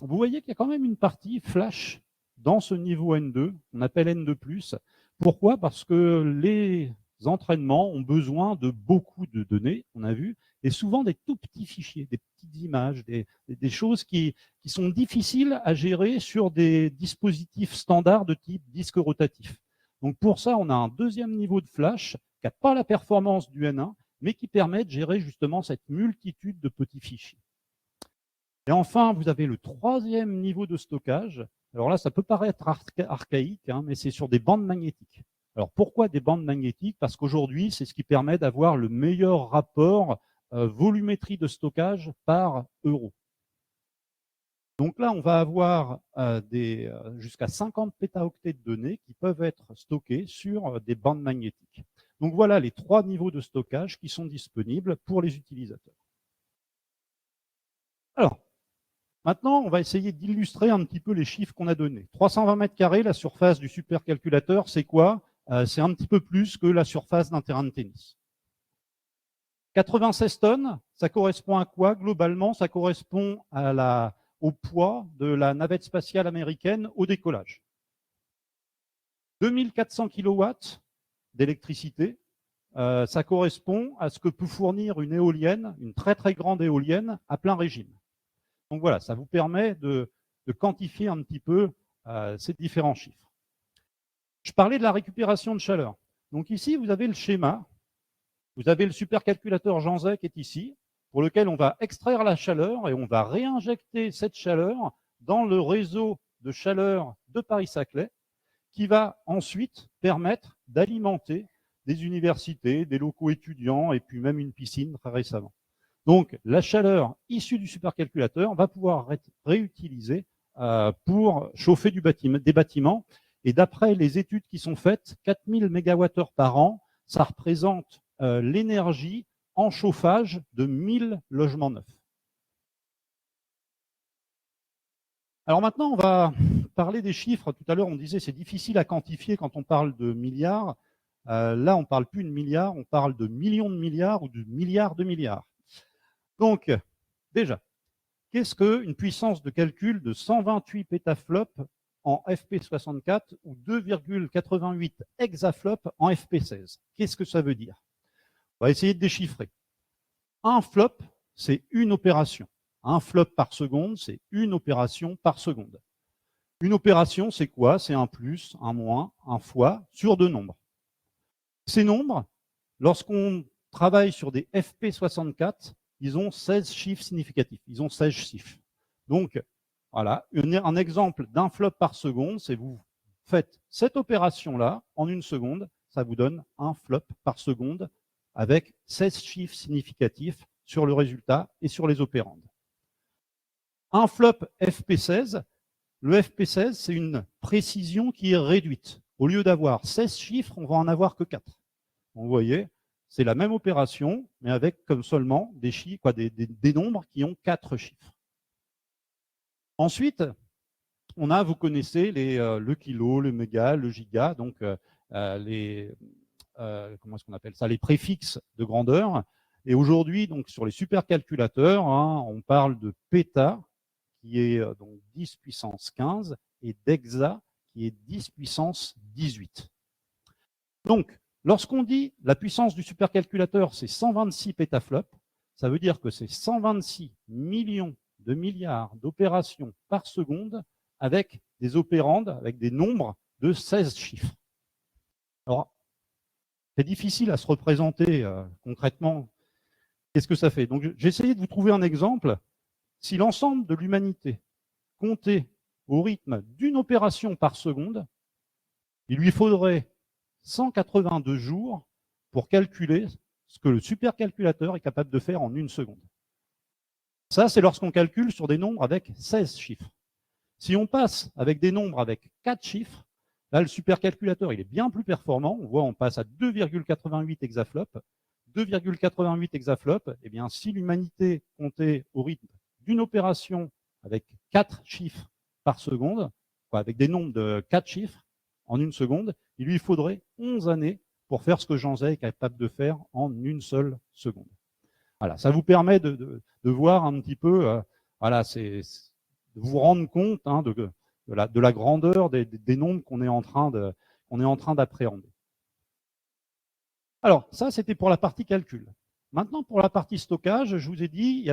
Vous voyez qu'il y a quand même une partie flash dans ce niveau N2, on appelle N2+. Pourquoi? Parce que les entraînements ont besoin de beaucoup de données, on a vu, et souvent des tout petits fichiers, des petites images, des choses qui sont difficiles à gérer sur des dispositifs standards de type disque rotatif. Donc pour ça, on a un deuxième niveau de flash qui n'a pas la performance du N1, mais qui permet de gérer justement cette multitude de petits fichiers. Et enfin, vous avez le troisième niveau de stockage. Alors là, ça peut paraître archaïque, mais c'est sur des bandes magnétiques. Alors pourquoi des bandes magnétiques? Parce qu'aujourd'hui, c'est ce qui permet d'avoir le meilleur rapport volumétrie de stockage par euro. Donc là, on va avoir jusqu'à 50 pétaoctets de données qui peuvent être stockées sur des bandes magnétiques. Donc voilà les 3 niveaux de stockage qui sont disponibles pour les utilisateurs. Alors, maintenant, on va essayer d'illustrer un petit peu les chiffres qu'on a donnés. 320 mètres carrés, la surface du supercalculateur, c'est quoi? C'est un petit peu plus que la surface d'un terrain de tennis. 96 tonnes, ça correspond à quoi? Globalement, ça correspond au poids de la navette spatiale américaine au décollage. 2400 kilowatts d'électricité, ça correspond à ce que peut fournir une éolienne, une très très grande éolienne à plein régime. Donc voilà, ça vous permet de quantifier un petit peu ces différents chiffres. Je parlais de la récupération de chaleur. Donc ici, vous avez le schéma. Vous avez le supercalculateur Jean-Zay qui est ici, pour lequel on va extraire la chaleur et on va réinjecter cette chaleur dans le réseau de chaleur de Paris-Saclay, qui va ensuite permettre d'alimenter des universités, des locaux étudiants et puis même une piscine très récemment. Donc, la chaleur issue du supercalculateur va pouvoir être réutilisée pour chauffer des bâtiments. Et d'après les études qui sont faites, 4000 MWh par an, ça représente l'énergie en chauffage de 1000 logements neufs. Alors maintenant, on va parler des chiffres. Tout à l'heure, on disait que c'est difficile à quantifier quand on parle de milliards. Là, on ne parle plus de milliards, on parle de millions de milliards ou de milliards de milliards. Donc, déjà, qu'est-ce qu'une puissance de calcul de 128 pétaflops en FP64 ou 2,88 hexaflops en FP16? Qu'est-ce que ça veut dire? On va essayer de déchiffrer. Un flop, c'est une opération. Un flop par seconde, c'est une opération par seconde. Une opération, c'est quoi? C'est un plus, un moins, un fois sur 2 nombres. Ces nombres, lorsqu'on travaille sur des FP64, ils ont 16 chiffres significatifs. Ils ont 16 chiffres. Donc, voilà, un exemple d'un flop par seconde, c'est vous faites cette opération-là en 1 seconde, ça vous donne un flop par seconde avec 16 chiffres significatifs sur le résultat et sur les opérandes. Un flop FP16, le FP16, c'est une précision qui est réduite. Au lieu d'avoir 16 chiffres, on va en avoir que 4. Donc, vous voyez, c'est la même opération, mais avec comme seulement des chiffres, des nombres qui ont 4 chiffres. Ensuite, on a, vous connaissez le kilo, le méga, le giga, donc comment est-ce qu'on appelle ça, les préfixes de grandeur. Et aujourd'hui, donc sur les supercalculateurs, on parle de péta, qui est donc 10 puissance 15, et d'hexa, qui est 10 puissance 18. Donc, lorsqu'on dit la puissance du supercalculateur, c'est 126 pétaflops, ça veut dire que c'est 126 millions de milliards d'opérations par seconde avec des opérandes, avec des nombres de 16 chiffres. Alors, c'est difficile à se représenter concrètement. Qu'est-ce que ça fait? Donc, j'ai essayé de vous trouver un exemple. Si l'ensemble de l'humanité comptait au rythme d'une opération par seconde, il lui faudrait 182 jours pour calculer ce que le supercalculateur est capable de faire en 1 seconde. Ça, c'est lorsqu'on calcule sur des nombres avec 16 chiffres. Si on passe avec des nombres avec 4 chiffres, là, le supercalculateur, il est bien plus performant. On voit, on passe à 2,88 hexaflops. 2,88 hexaflops, eh bien, si l'humanité comptait au rythme d'une opération avec 4 chiffres par seconde, avec des nombres de 4 chiffres en 1 seconde, il lui faudrait 11 années pour faire ce que Jean Zay est capable de faire en 1 seule seconde. Voilà, ça vous permet de voir un petit peu, voilà, de vous rendre compte de la grandeur des nombres qu'on est en train d'appréhender. Alors, ça, c'était pour la partie calcul. Maintenant, pour la partie stockage, je vous ai dit,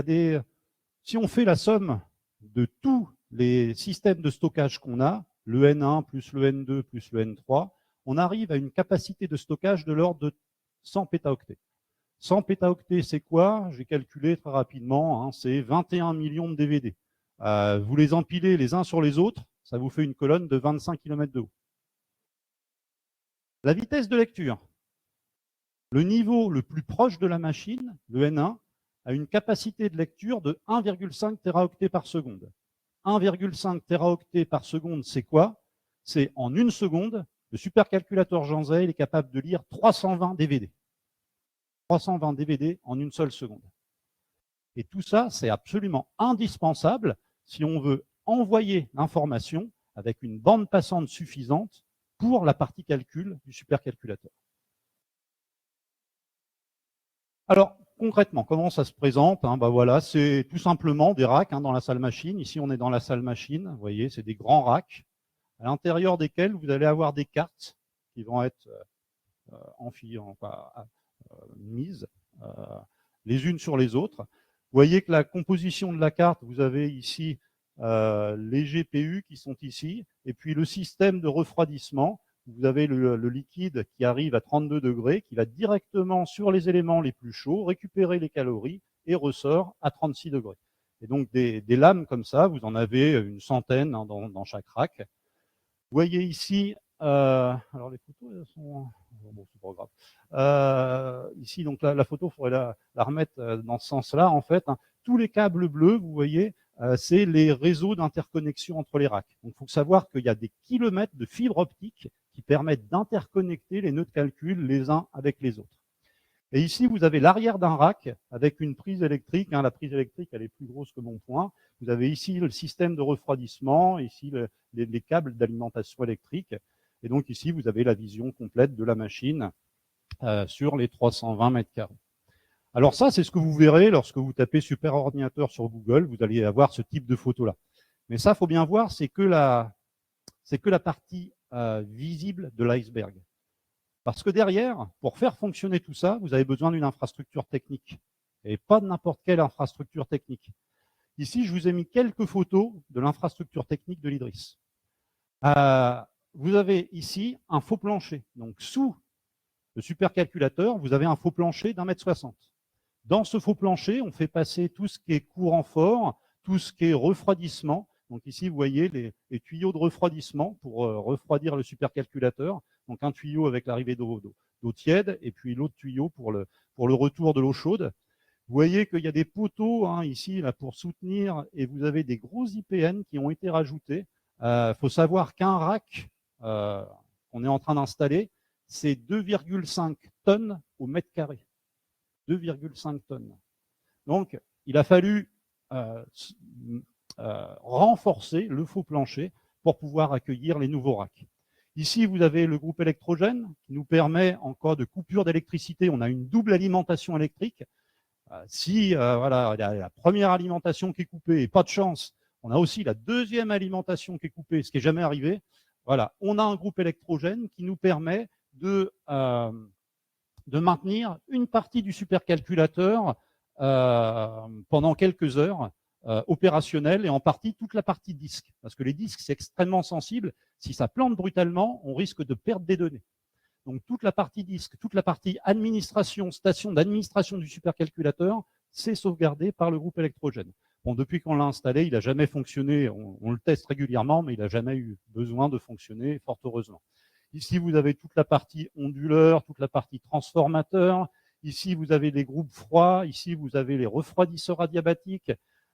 si on fait la somme de tous les systèmes de stockage qu'on a, le N1 plus le N2 plus le N3, on arrive à une capacité de stockage de l'ordre de 100 pétaoctets. 100 pétaoctets, c'est quoi? J'ai calculé très rapidement, c'est 21 millions de DVD. Vous les empilez les uns sur les autres, ça vous fait une colonne de 25 km de haut. La vitesse de lecture. Le niveau le plus proche de la machine, le N1, a une capacité de lecture de 1,5 téraoctets par seconde. 1,5 téraoctets par seconde, c'est quoi? C'est en 1 seconde, le supercalculateur Jean Zay est capable de lire 320 DVD. 320 DVD en 1 seule seconde. Et tout ça, c'est absolument indispensable si on veut envoyer l'information avec une bande passante suffisante pour la partie calcul du supercalculateur. Alors, concrètement, comment ça se présente? Voilà, c'est tout simplement des racks dans la salle machine. Ici, on est dans la salle machine. Vous voyez, c'est des grands racks à l'intérieur desquels vous allez avoir des cartes qui vont être mises les unes sur les autres. Vous voyez que la composition de la carte, vous avez ici les GPU qui sont ici, et puis le système de refroidissement. Vous avez le liquide qui arrive à 32 degrés, qui va directement sur les éléments les plus chauds, récupérer les calories et ressort à 36 degrés. Et donc des lames comme ça, vous en avez une centaine dans chaque rack. Vous voyez ici, alors les photos elles sont, bon, c'est pas grave. Ici donc la photo, il faudrait la remettre dans ce sens-là en fait. Tous les câbles bleus, vous voyez, c'est les réseaux d'interconnexion entre les racks. Donc il faut savoir qu'il y a des kilomètres de fibres optiques qui permettent d'interconnecter les nœuds de calcul les uns avec les autres. Et ici, vous avez l'arrière d'un rack avec une prise électrique. La prise électrique, elle est plus grosse que mon poing. Vous avez ici le système de refroidissement, ici les câbles d'alimentation électrique. Et donc ici, vous avez la vision complète de la machine sur les 320 mètres carrés. Alors ça, c'est ce que vous verrez lorsque vous tapez superordinateur sur Google. Vous allez avoir ce type de photo-là. Mais ça, il faut bien voir, c'est que la partie visible de l'iceberg. Parce que derrière, pour faire fonctionner tout ça, vous avez besoin d'une infrastructure technique. Et pas de n'importe quelle infrastructure technique. Ici, je vous ai mis quelques photos de l'infrastructure technique de l'IDRIS. Vous avez ici un faux plancher. Donc, sous le supercalculateur, vous avez un faux plancher d'1,60 m. Dans ce faux plancher, on fait passer tout ce qui est courant fort, tout ce qui est refroidissement. Donc ici, vous voyez les tuyaux de refroidissement pour refroidir le supercalculateur. Donc un tuyau avec l'arrivée d'eau tiède et puis l'autre tuyau pour le retour de l'eau chaude. Vous voyez qu'il y a des poteaux ici là, pour soutenir et vous avez des gros IPN qui ont été rajoutés. Faut savoir qu'un rack qu'on est en train d'installer, c'est 2,5 tonnes au mètre carré. 2,5 tonnes. Donc, il a fallu renforcer le faux plancher pour pouvoir accueillir les nouveaux racks. Ici, vous avez le groupe électrogène qui nous permet, en cas de coupure d'électricité, on a une double alimentation électrique. Si voilà, la première alimentation qui est coupée et pas de chance, on a aussi la deuxième alimentation qui est coupée, ce qui n'est jamais arrivé. Voilà, on a un groupe électrogène qui nous permet de maintenir une partie du supercalculateur pendant quelques heures opérationnel et en partie toute la partie disque. Parce que les disques, c'est extrêmement sensible. Si ça plante brutalement, on risque de perdre des données. Donc toute la partie disque, toute la partie administration, station d'administration du supercalculateur, c'est sauvegardé par le groupe électrogène. Bon, depuis qu'on l'a installé, il n'a jamais fonctionné. On le teste régulièrement, mais il n'a jamais eu besoin de fonctionner, fort heureusement. Ici, vous avez toute la partie onduleur, toute la partie transformateur. Ici, vous avez les groupes froids. Ici, vous avez les refroidisseurs adiabatiques.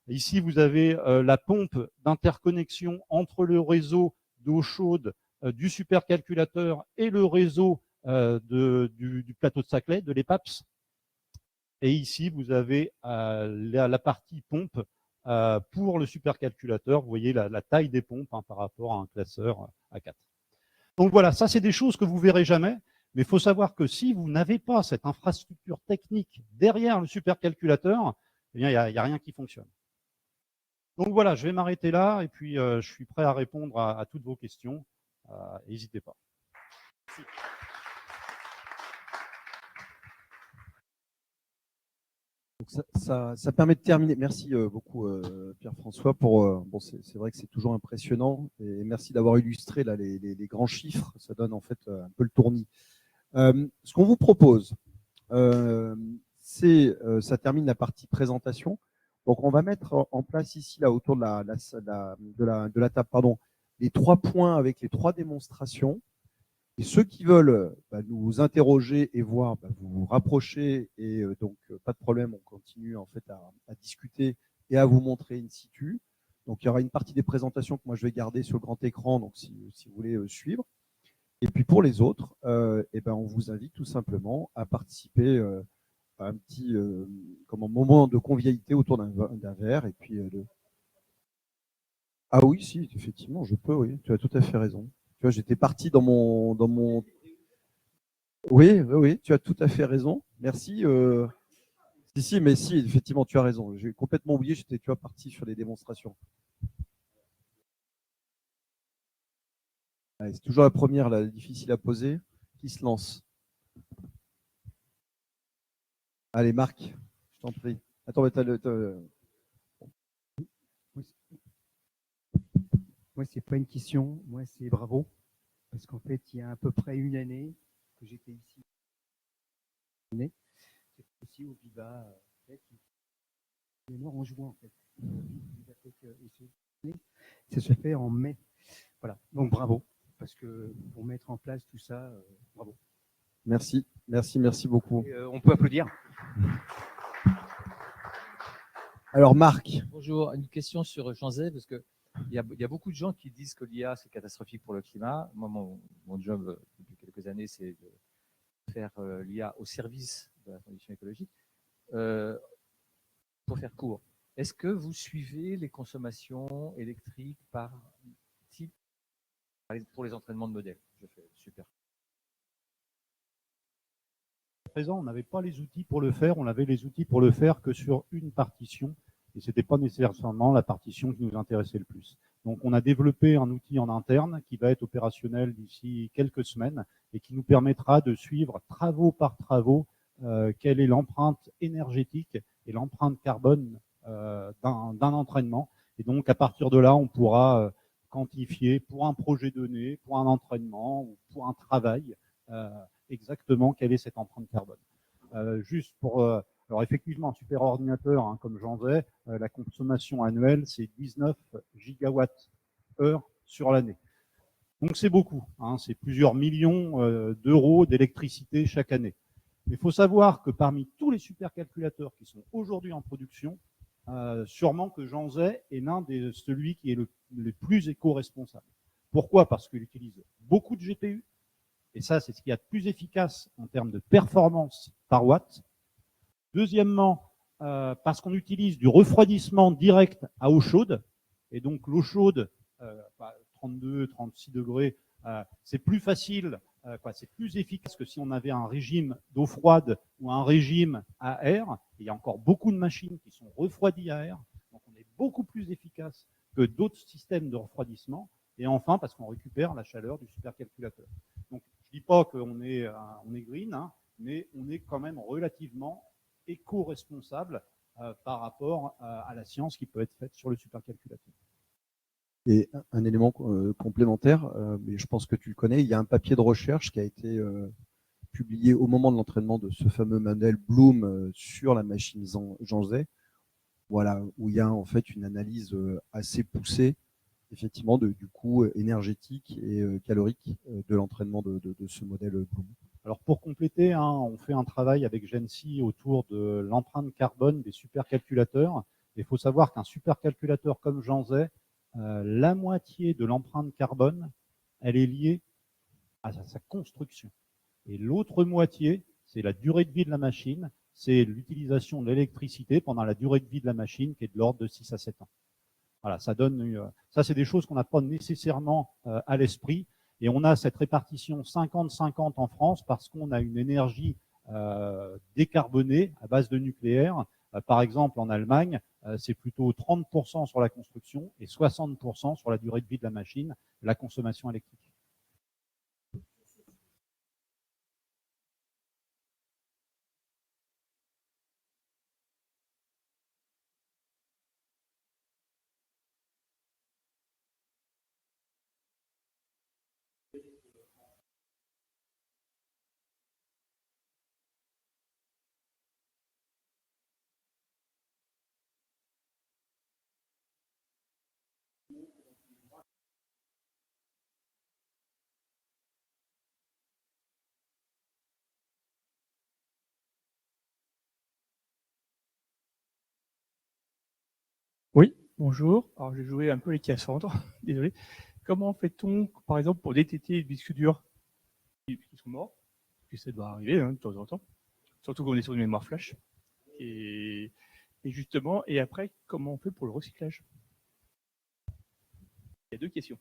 Ici, vous avez la pompe d'interconnexion entre le réseau d'eau chaude du supercalculateur et le réseau du plateau de Saclay, de l'EPAPS. Et ici, vous avez la partie pompe pour le supercalculateur. Vous voyez la taille des pompes par rapport à un classeur A4. Donc voilà, ça c'est des choses que vous verrez jamais, mais il faut savoir que si vous n'avez pas cette infrastructure technique derrière le supercalculateur, eh bien il n'y a rien qui fonctionne. Donc voilà, je vais m'arrêter là et puis je suis prêt à répondre à toutes vos questions. N'hésitez pas. Merci. Donc ça permet de terminer. Merci beaucoup Pierre-François pour. Bon, c'est vrai que c'est toujours impressionnant et merci d'avoir illustré là les grands chiffres. Ça donne en fait un peu le tournis. Ce qu'on vous propose, c'est ça termine la partie présentation. Donc on va mettre en place ici là autour de la table, pardon, les 3 points avec les 3 démonstrations. Et ceux qui veulent nous interroger et voir, vous vous rapprochez et donc pas de problème, on continue en fait à discuter et à vous montrer in situ. Donc il y aura une partie des présentations que moi je vais garder sur le grand écran, donc si vous voulez suivre. Et puis pour les autres, on vous invite tout simplement à participer à un petit moment de convivialité autour d'un verre. Et puis Ah oui, si, effectivement, je peux, oui, tu as tout à fait raison. Tu vois, j'étais parti dans mon... Oui, tu as tout à fait raison. Merci. Si, mais si, effectivement, tu as raison. J'ai complètement oublié, j'étais, tu vois, parti sur les démonstrations. Allez, c'est toujours la première, là, difficile à poser. Qui se lance? Allez, Marc, je t'en prie. Attends, Moi, c'est pas une question. Moi, c'est bravo. Parce qu'en fait, il y a à peu près une année que j'étais ici. C'était aussi au Viva. Il est mort en juin, en fait. Ça se fait en mai. Voilà. Donc, bravo. Parce que pour mettre en place tout ça, bravo. Merci beaucoup. Et, on peut applaudir. Alors, Marc. Bonjour, une question sur Janzé, parce que il y a beaucoup de gens qui disent que l'IA, c'est catastrophique pour le climat. Moi, mon job, depuis quelques années, c'est de faire l'IA au service de la transition écologique. Pour faire court, est-ce que vous suivez les consommations électriques par type pour les entraînements de modèles? Je fais super. À présent, on n'avait pas les outils pour le faire. On avait les outils pour le faire que sur une partition. Et ce n'était pas nécessairement la partition qui nous intéressait le plus. Donc, on a développé un outil en interne qui va être opérationnel d'ici quelques semaines et qui nous permettra de suivre travaux par travaux quelle est l'empreinte énergétique et l'empreinte carbone d'un entraînement. Et donc, à partir de là, on pourra quantifier pour un projet donné, pour un entraînement ou pour un travail, exactement quelle est cette empreinte carbone. Juste pour... Alors effectivement, un super ordinateur hein, comme j'en ai, la consommation annuelle, c'est 19 gigawatts-heure sur l'année. Donc c'est beaucoup, hein, c'est plusieurs millions d'euros d'électricité chaque année. Il faut savoir que parmi tous les supercalculateurs qui sont aujourd'hui en production, sûrement que Janzai est celui qui est le plus éco-responsable. Pourquoi? Parce qu'il utilise beaucoup de GPU, et ça c'est ce qu'il y a de plus efficace en termes de performance par watt. Deuxièmement, parce qu'on utilise du refroidissement direct à eau chaude, et donc l'eau chaude, 32, 36 degrés, c'est plus facile, c'est plus efficace que si on avait un régime d'eau froide ou un régime à air. Il y a encore beaucoup de machines qui sont refroidies à air, donc on est beaucoup plus efficace que d'autres systèmes de refroidissement. Et enfin, parce qu'on récupère la chaleur du supercalculateur. Donc, je ne dis pas qu'on est green, hein, mais on est quand même relativement éco-responsable par rapport à la science qui peut être faite sur le supercalculateur. Et un élément complémentaire, mais je pense que tu le connais, il y a un papier de recherche qui a été publié au moment de l'entraînement de ce fameux modèle Bloom sur la machine Janzai, voilà, où il y a en fait une analyse assez poussée, effectivement, du coût énergétique et calorique de l'entraînement de ce modèle Bloom. Alors pour compléter, hein, on fait un travail avec Gensi autour de l'empreinte carbone des supercalculateurs. Il faut savoir qu'un supercalculateur comme Janzai, la moitié de l'empreinte carbone, elle est liée à sa construction. Et l'autre moitié, c'est la durée de vie de la machine, c'est l'utilisation de l'électricité pendant la durée de vie de la machine qui est de l'ordre de 6 à 7 ans. Voilà, ça c'est des choses qu'on n'a pas nécessairement à l'esprit. Et on a cette répartition 50-50 en France parce qu'on a une énergie décarbonée à base de nucléaire. Par exemple, en Allemagne, c'est plutôt 30% sur la construction et 60% sur la durée de vie de la machine, la consommation électrique. Oui, bonjour. Alors, j'ai joué un peu les Cassandres, désolé. Comment fait-on, par exemple, pour détecter les disques durs qui sont morts? Puis ça doit arriver hein, de temps en temps, surtout quand on est sur une mémoire flash. Et justement, et après, comment on fait pour le recyclage? Il y a deux questions.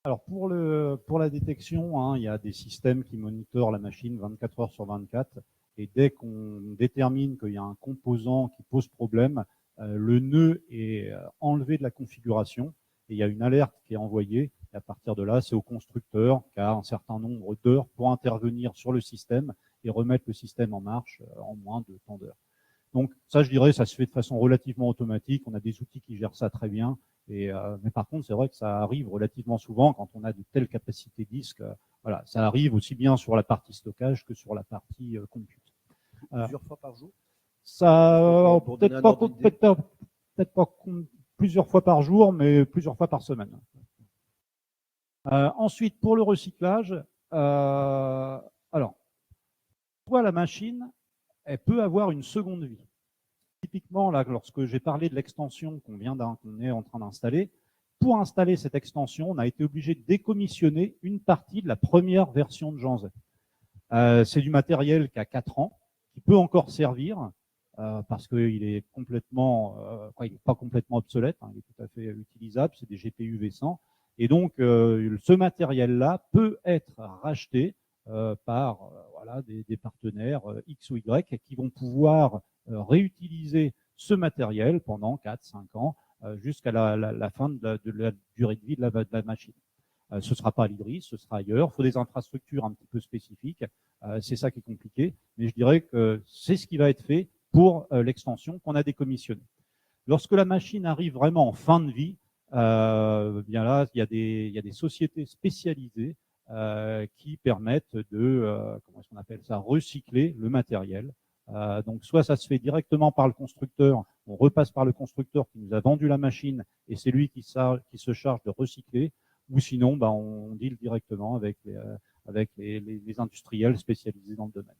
Alors pour la détection, hein, il y a des systèmes qui monitorent la machine 24 heures sur 24. Et dès qu'on détermine qu'il y a un composant qui pose problème, le nœud est enlevé de la configuration et il y a une alerte qui est envoyée. Et à partir de là, c'est au constructeur qui a un certain nombre d'heures pour intervenir sur le système et remettre le système en marche en moins de temps d'heures. Donc ça, je dirais, ça se fait de façon relativement automatique. On a des outils qui gèrent ça très bien. Mais par contre, c'est vrai que ça arrive relativement souvent quand on a de telles capacités disques. Voilà, ça arrive aussi bien sur la partie stockage que sur la partie compute. Plusieurs fois par jour? Ça, peut-être pas plusieurs fois par jour, mais plusieurs fois par semaine. Ensuite, pour le recyclage, alors, soit la machine, elle peut avoir une seconde vie. Typiquement, là, lorsque j'ai parlé de l'extension qu'on est en train d'installer, pour installer cette extension, on a été obligé de décommissionner une partie de la première version de Janzai. C'est du matériel qui a 4 ans, qui peut encore servir, parce qu'il est complètement, il n'est pas complètement obsolète, hein, il est tout à fait utilisable, c'est des GPU V100. Et donc, ce matériel-là peut être racheté par voilà, des partenaires X ou Y qui vont pouvoir réutiliser ce matériel pendant 4-5 ans jusqu'à la fin de la durée de vie de la machine. Ce ne sera pas à l'Idris, ce sera ailleurs. Il faut des infrastructures un petit peu spécifiques. C'est ça qui est compliqué. Mais je dirais que c'est ce qui va être fait pour l'extension qu'on a décommissionnée. Lorsque la machine arrive vraiment en fin de vie, bien là, il y a des sociétés spécialisées qui permettent de, comment est-ce qu'on appelle ça, recycler le matériel Donc, soit ça se fait directement par le constructeur, on repasse par le constructeur qui nous a vendu la machine et c'est lui qui se charge de recycler, ou sinon, on deal directement avec les industriels spécialisés dans le domaine.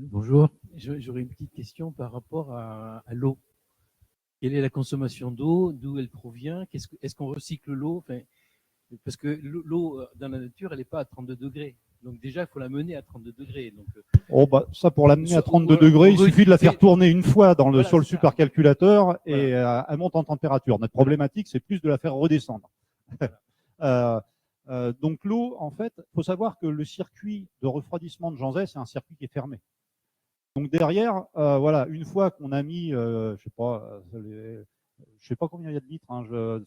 Bonjour, j'aurais une petite question par rapport à l'eau. Quelle est la consommation d'eau? D'où elle provient? Est-ce qu'on recycle l'eau? Parce que l'eau dans la nature, elle n'est pas à 32 degrés. Donc déjà, il faut la mener à 32 degrés. Donc, ça, pour l'amener à 32 degrés, il suffit de la faire tourner une fois sur le supercalculateur et elle monte en température. Notre problématique, c'est plus de la faire redescendre. Donc l'eau, en fait, il faut savoir que le circuit de refroidissement de Janzay, c'est un circuit qui est fermé. Donc derrière, une fois qu'on a mis, je sais pas combien il y a de litres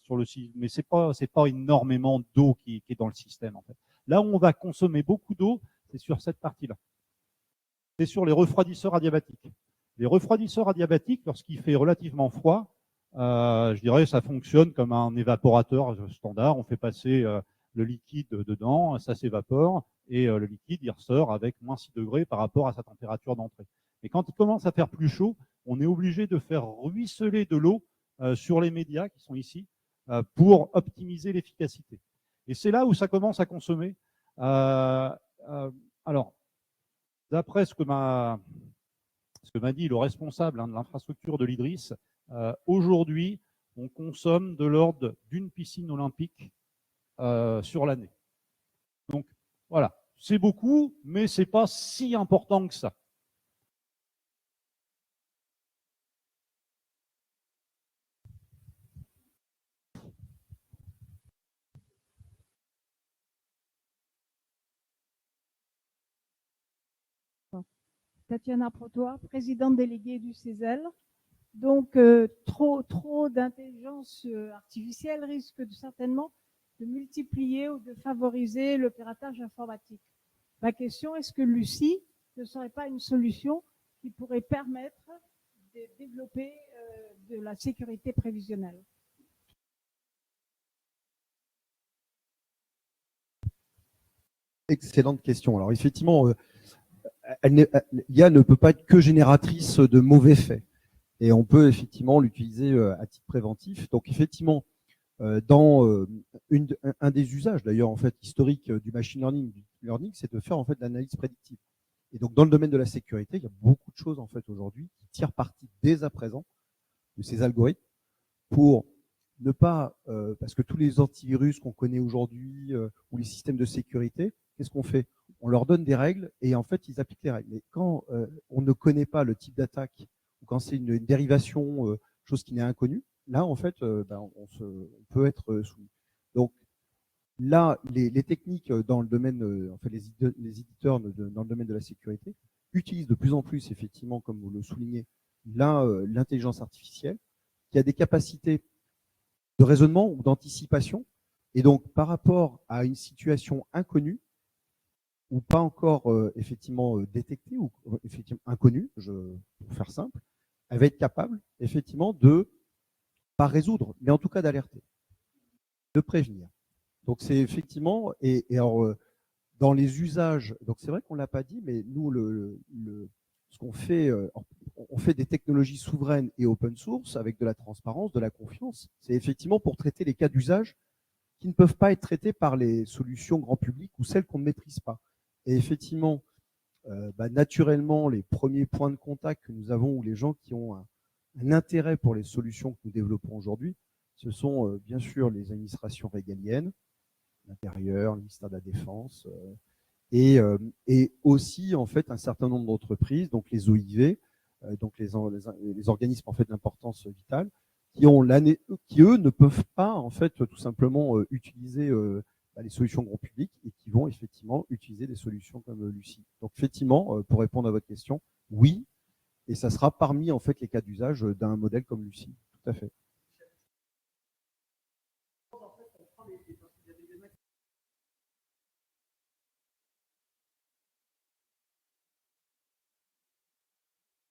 sur le site, mais c'est pas énormément d'eau qui est dans le système en fait. Là où on va consommer beaucoup d'eau, c'est sur cette partie-là. C'est sur les refroidisseurs adiabatiques. Les refroidisseurs adiabatiques, lorsqu'il fait relativement froid, je dirais ça fonctionne comme un évaporateur standard. On fait passer le liquide dedans, ça s'évapore et le liquide il ressort avec moins 6 degrés par rapport à sa température d'entrée. Mais quand il commence à faire plus chaud, on est obligé de faire ruisseler de l'eau sur les médias qui sont ici pour optimiser l'efficacité. Et c'est là où ça commence à consommer. Alors, d'après ce que m'a dit le responsable de l'infrastructure de l'Idriss, aujourd'hui, on consomme de l'ordre d'une piscine olympique sur l'année. Donc, voilà, c'est beaucoup, mais ce n'est pas si important que ça. Tatiana Protois, présidente déléguée du CESEL. Donc, trop d'intelligence artificielle risque certainement de multiplier ou de favoriser le piratage informatique. Ma question, est-ce que Lucie ne serait pas une solution qui pourrait permettre de développer de la sécurité prévisionnelle? Excellente question. Alors effectivement, l'IA ne peut pas être que génératrice de mauvais faits. Et on peut effectivement l'utiliser à titre préventif. Donc effectivement, dans un des usages d'ailleurs en fait historique du machine learning, c'est de faire en fait de l'analyse prédictive. Et donc dans le domaine de la sécurité, il y a beaucoup de choses en fait aujourd'hui qui tirent parti dès à présent de ces algorithmes pour ne pas, parce que tous les antivirus qu'on connaît aujourd'hui ou les systèmes de sécurité, qu'est-ce qu'on fait? On leur donne des règles et en fait ils appliquent les règles. Mais quand on ne connaît pas le type d'attaque ou quand c'est une dérivation, chose qui n'est inconnue, là en fait on peut être soumis. Donc là, les techniques dans le domaine, en fait les éditeurs dans le domaine de la sécurité utilisent de plus en plus effectivement, comme vous le soulignez, l'intelligence artificielle qui a des capacités de raisonnement ou d'anticipation. Et donc, par rapport à une situation inconnue, ou pas encore effectivement détectée, ou effectivement inconnue, pour faire simple, elle va être capable effectivement de, pas résoudre, mais en tout cas d'alerter, de prévenir. Donc c'est effectivement, et alors, dans les usages, donc c'est vrai qu'on ne l'a pas dit, mais nous, ce qu'on fait, on fait des technologies souveraines et open source avec de la transparence, de la confiance. C'est effectivement pour traiter les cas d'usage qui ne peuvent pas être traités par les solutions grand public ou celles qu'on ne maîtrise pas. Et effectivement, naturellement, les premiers points de contact que nous avons ou les gens qui ont un intérêt pour les solutions que nous développons aujourd'hui, ce sont bien sûr les administrations régaliennes, l'Intérieur, le ministère de la Défense, et aussi en fait un certain nombre d'entreprises, donc les OIV, donc les organismes en fait d'importance vitale, qui eux ne peuvent pas en fait tout simplement utiliser les solutions grand public et qui vont effectivement utiliser des solutions comme Lucie. Donc effectivement, pour répondre à votre question, oui, et ça sera parmi en fait les cas d'usage d'un modèle comme Lucie, tout à fait.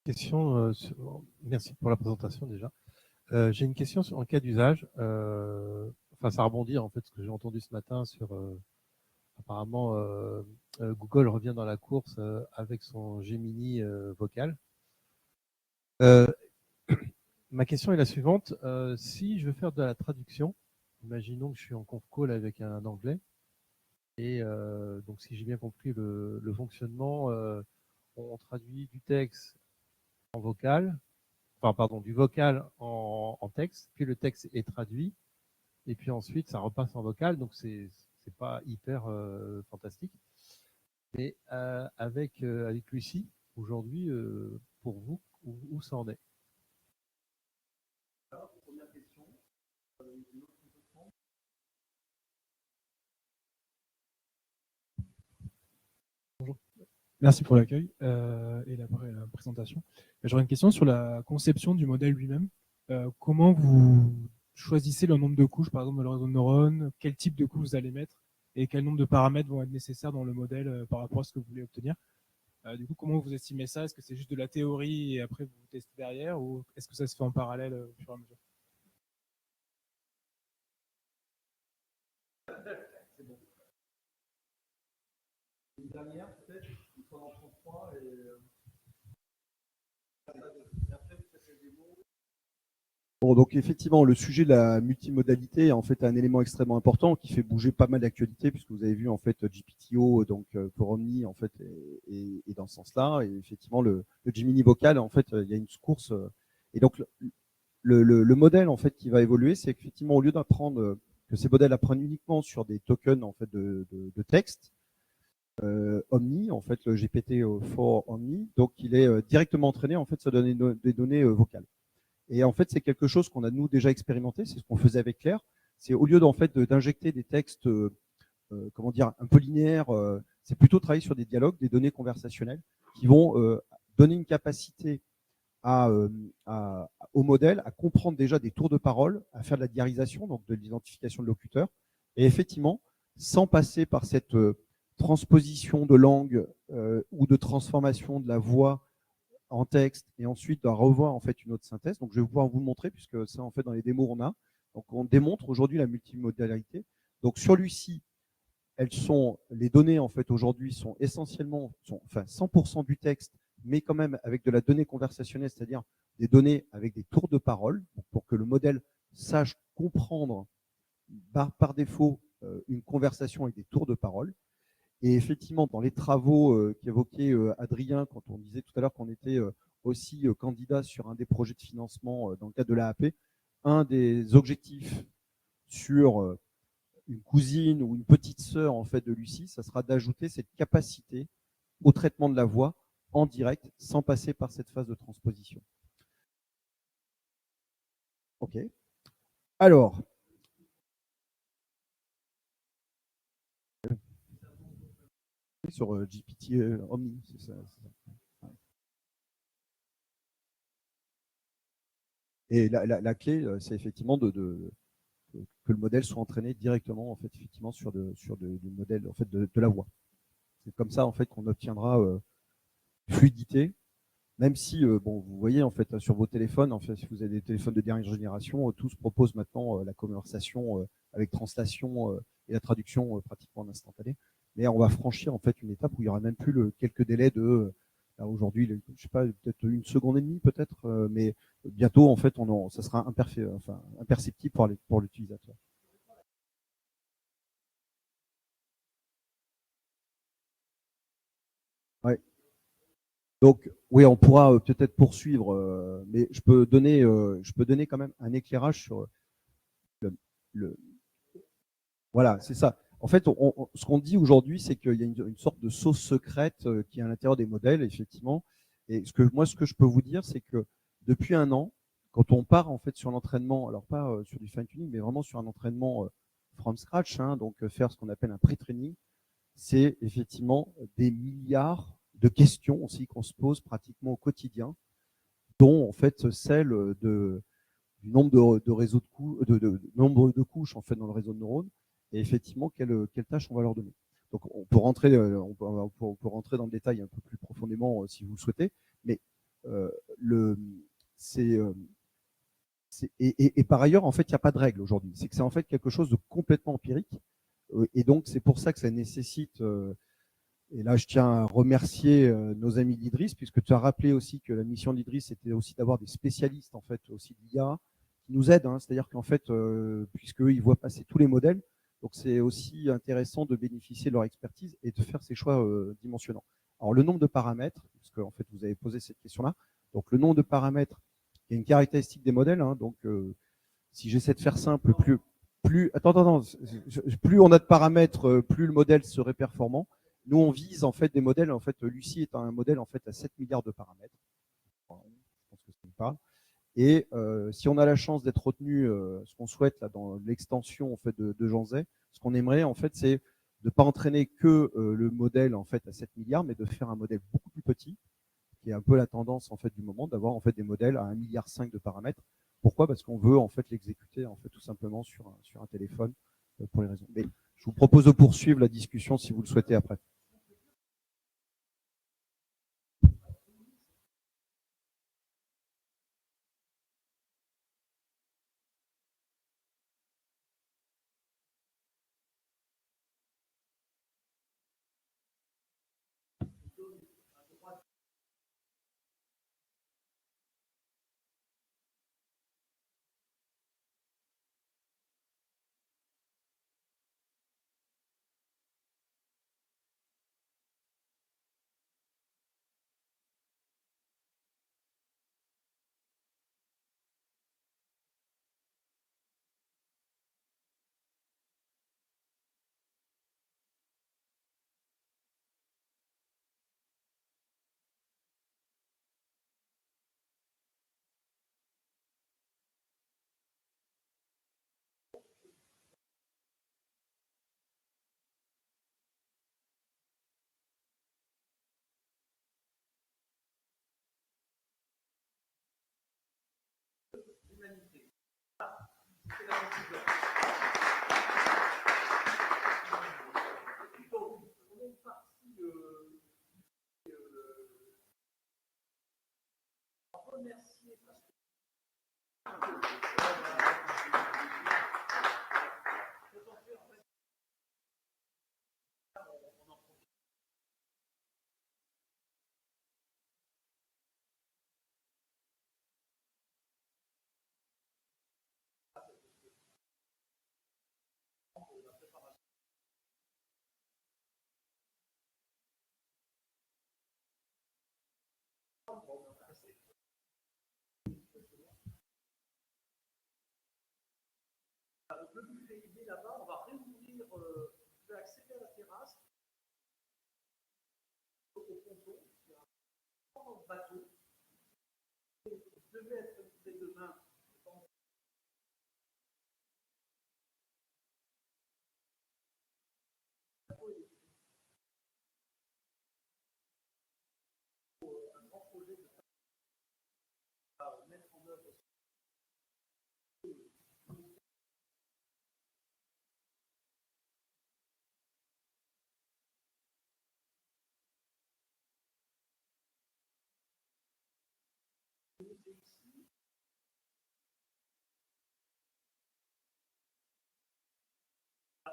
Question, merci pour la présentation déjà. J'ai une question en cas d'usage. Enfin, ça rebondit en fait ce que j'ai entendu ce matin sur apparemment, Google revient dans la course avec son Gemini vocal. Ma question est la suivante. Si je veux faire de la traduction, imaginons que je suis en conf call avec un anglais, et donc si j'ai bien compris le fonctionnement, on traduit du texte en vocal, enfin pardon, du vocal en texte, puis le texte est traduit, et puis ensuite ça repasse en vocal, donc c'est pas hyper fantastique. Mais avec Lucie, aujourd'hui, pour vous, où ça en est? Bonjour. Merci pour l'accueil et la présentation. J'aurais une question sur la conception du modèle lui-même. Comment vous choisissez le nombre de couches, par exemple, dans le réseau de neurones, quel type de couches vous allez mettre et quel nombre de paramètres vont être nécessaires dans le modèle par rapport à ce que vous voulez obtenir. Du coup, comment vous estimez ça? Est-ce que c'est juste de la théorie et après vous testez derrière, ou est-ce que ça se fait en parallèle au fur et à mesure? C'est bon. Une dernière, peut-être, il faut en prendre 3 et après, vous faites les démos. Bon, donc effectivement, le sujet de la multimodalité est en fait un élément extrêmement important qui fait bouger pas mal d'actualités, puisque vous avez vu en fait GPTO, donc pour Omni en fait, et dans ce sens-là, et effectivement le Gemini vocal, en fait, il y a une course, et donc le modèle en fait qui va évoluer, c'est qu'effectivement au lieu d'apprendre que ces modèles apprennent uniquement sur des tokens en fait de texte, Omni, en fait le GPT-4 Omni, donc il est directement entraîné en fait sur des données vocales. Et en fait, c'est quelque chose qu'on a nous déjà expérimenté, c'est ce qu'on faisait avec Claire. C'est au lieu d'injecter des textes, comment dire, un peu linéaires, c'est plutôt travailler sur des dialogues, des données conversationnelles qui vont donner une capacité au modèle à comprendre déjà des tours de parole, à faire de la diarisation, donc de l'identification de locuteur. Et effectivement, sans passer par cette transposition de langue ou de transformation de la voix en texte et ensuite de revoir en fait une autre synthèse. Donc je vais pouvoir vous montrer, puisque ça en fait dans les démos on a. Donc on démontre aujourd'hui la multimodalité. Donc sur Lucie, les données en fait aujourd'hui sont essentiellement, enfin 100% du texte, mais quand même avec de la donnée conversationnelle, c'est-à-dire des données avec des tours de parole, pour que le modèle sache comprendre par défaut une conversation avec des tours de parole. Et effectivement, dans les travaux qu'évoquait Adrien, quand on disait tout à l'heure qu'on était aussi candidat sur un des projets de financement dans le cadre de l'AAP, un des objectifs sur une cousine ou une petite sœur en fait de Lucie, ça sera d'ajouter cette capacité au traitement de la voix en direct, sans passer par cette phase de transposition. Ok. Alors, sur GPT Omni, c'est ça. Et la clé, c'est effectivement que le modèle soit entraîné directement en fait, effectivement, sur du modèle en fait, de la voix. C'est comme ça en fait qu'on obtiendra fluidité, même si bon, vous voyez en fait sur vos téléphones, en fait, si vous avez des téléphones de dernière génération, tous proposent maintenant la conversation avec translation et la traduction pratiquement en instantané. Mais on va franchir en fait une étape où il y aura même plus quelques délais de aujourd'hui, je sais pas, peut-être 1 seconde et demie peut-être, mais bientôt en fait ça sera imperceptible pour l'utilisateur. Ouais. Donc oui, on pourra peut-être poursuivre, mais je peux donner quand même un éclairage sur voilà, c'est ça. En fait, ce qu'on dit aujourd'hui, c'est qu'il y a une sorte de sauce secrète qui est à l'intérieur des modèles, effectivement. Et ce que je peux vous dire, c'est que depuis 1 an, quand on part en fait sur l'entraînement, alors pas sur du fine-tuning, mais vraiment sur un entraînement from scratch, hein, donc faire ce qu'on appelle un pré-training, c'est effectivement des milliards de questions aussi qu'on se pose pratiquement au quotidien, dont en fait celle du nombre de réseaux nombre de couches en fait dans le réseau de neurones, et effectivement quelle tâche on va leur donner. Donc on peut rentrer dans le détail un peu plus profondément si vous le souhaitez, mais et par ailleurs en fait il n'y a pas de règle aujourd'hui. C'est que c'est en fait quelque chose de complètement empirique. Et donc, c'est pour ça que ça nécessite, et là, je tiens à remercier nos amis d'Idris, puisque tu as rappelé aussi que la mission d'Idris, c'était aussi d'avoir des spécialistes, en fait, aussi de l'IA, qui nous aident. Hein. C'est-à-dire qu'en fait, puisqu'eux, ils voient passer tous les modèles, donc c'est aussi intéressant de bénéficier de leur expertise et de faire ces choix dimensionnants. Alors, le nombre de paramètres, parce que en fait, vous avez posé cette question-là. Donc, le nombre de paramètres, il y a une caractéristique des modèles. Hein, donc, si j'essaie de faire simple, plus on a de paramètres, plus le modèle serait performant. Nous, on vise en fait des modèles. En fait, Lucie est un modèle en fait à 7 milliards de paramètres. Je pense que c'est pas. Et si on a la chance d'être retenu, ce qu'on souhaite là dans l'extension en fait de Jean Zay, ce qu'on aimerait en fait, c'est de ne pas entraîner que le modèle en fait à 7 milliards, mais de faire un modèle beaucoup plus petit, qui est un peu la tendance en fait du moment, d'avoir en fait des modèles à 1,5 milliard de paramètres. Pourquoi? Parce qu'on veut en fait l'exécuter en fait tout simplement sur un téléphone pour les raisons. Mais je vous propose de poursuivre la discussion si vous le souhaitez après. Le buffet est là-bas, on va réouvrir, vous pouvez accéder à la terrasse, au ponton, il y a un grand bateau, vous devez être livré demain. Un grand projet de mettre en œuvre.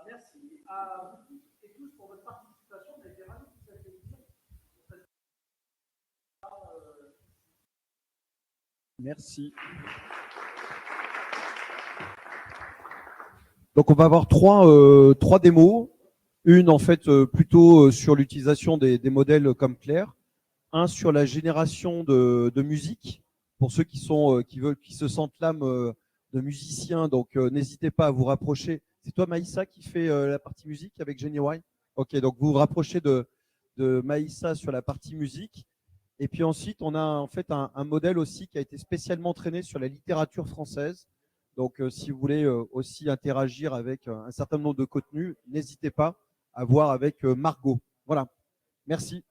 Merci à vous tous et tous pour votre participation. On a été ravis de vous accueillir. Merci. Donc on va avoir trois démos. Une en fait plutôt sur l'utilisation des modèles comme Claire. Un sur la génération de musique pour ceux qui se sentent l'âme de musiciens. Donc n'hésitez pas à vous rapprocher. C'est toi Maïssa qui fait la partie musique avec Jenny Y. Ok, donc vous vous rapprochez de Maïssa sur la partie musique. Et puis ensuite, on a en fait un modèle aussi qui a été spécialement entraîné sur la littérature française. Donc, si vous voulez aussi interagir avec un certain nombre de contenus, n'hésitez pas à voir avec Margot. Voilà. Merci.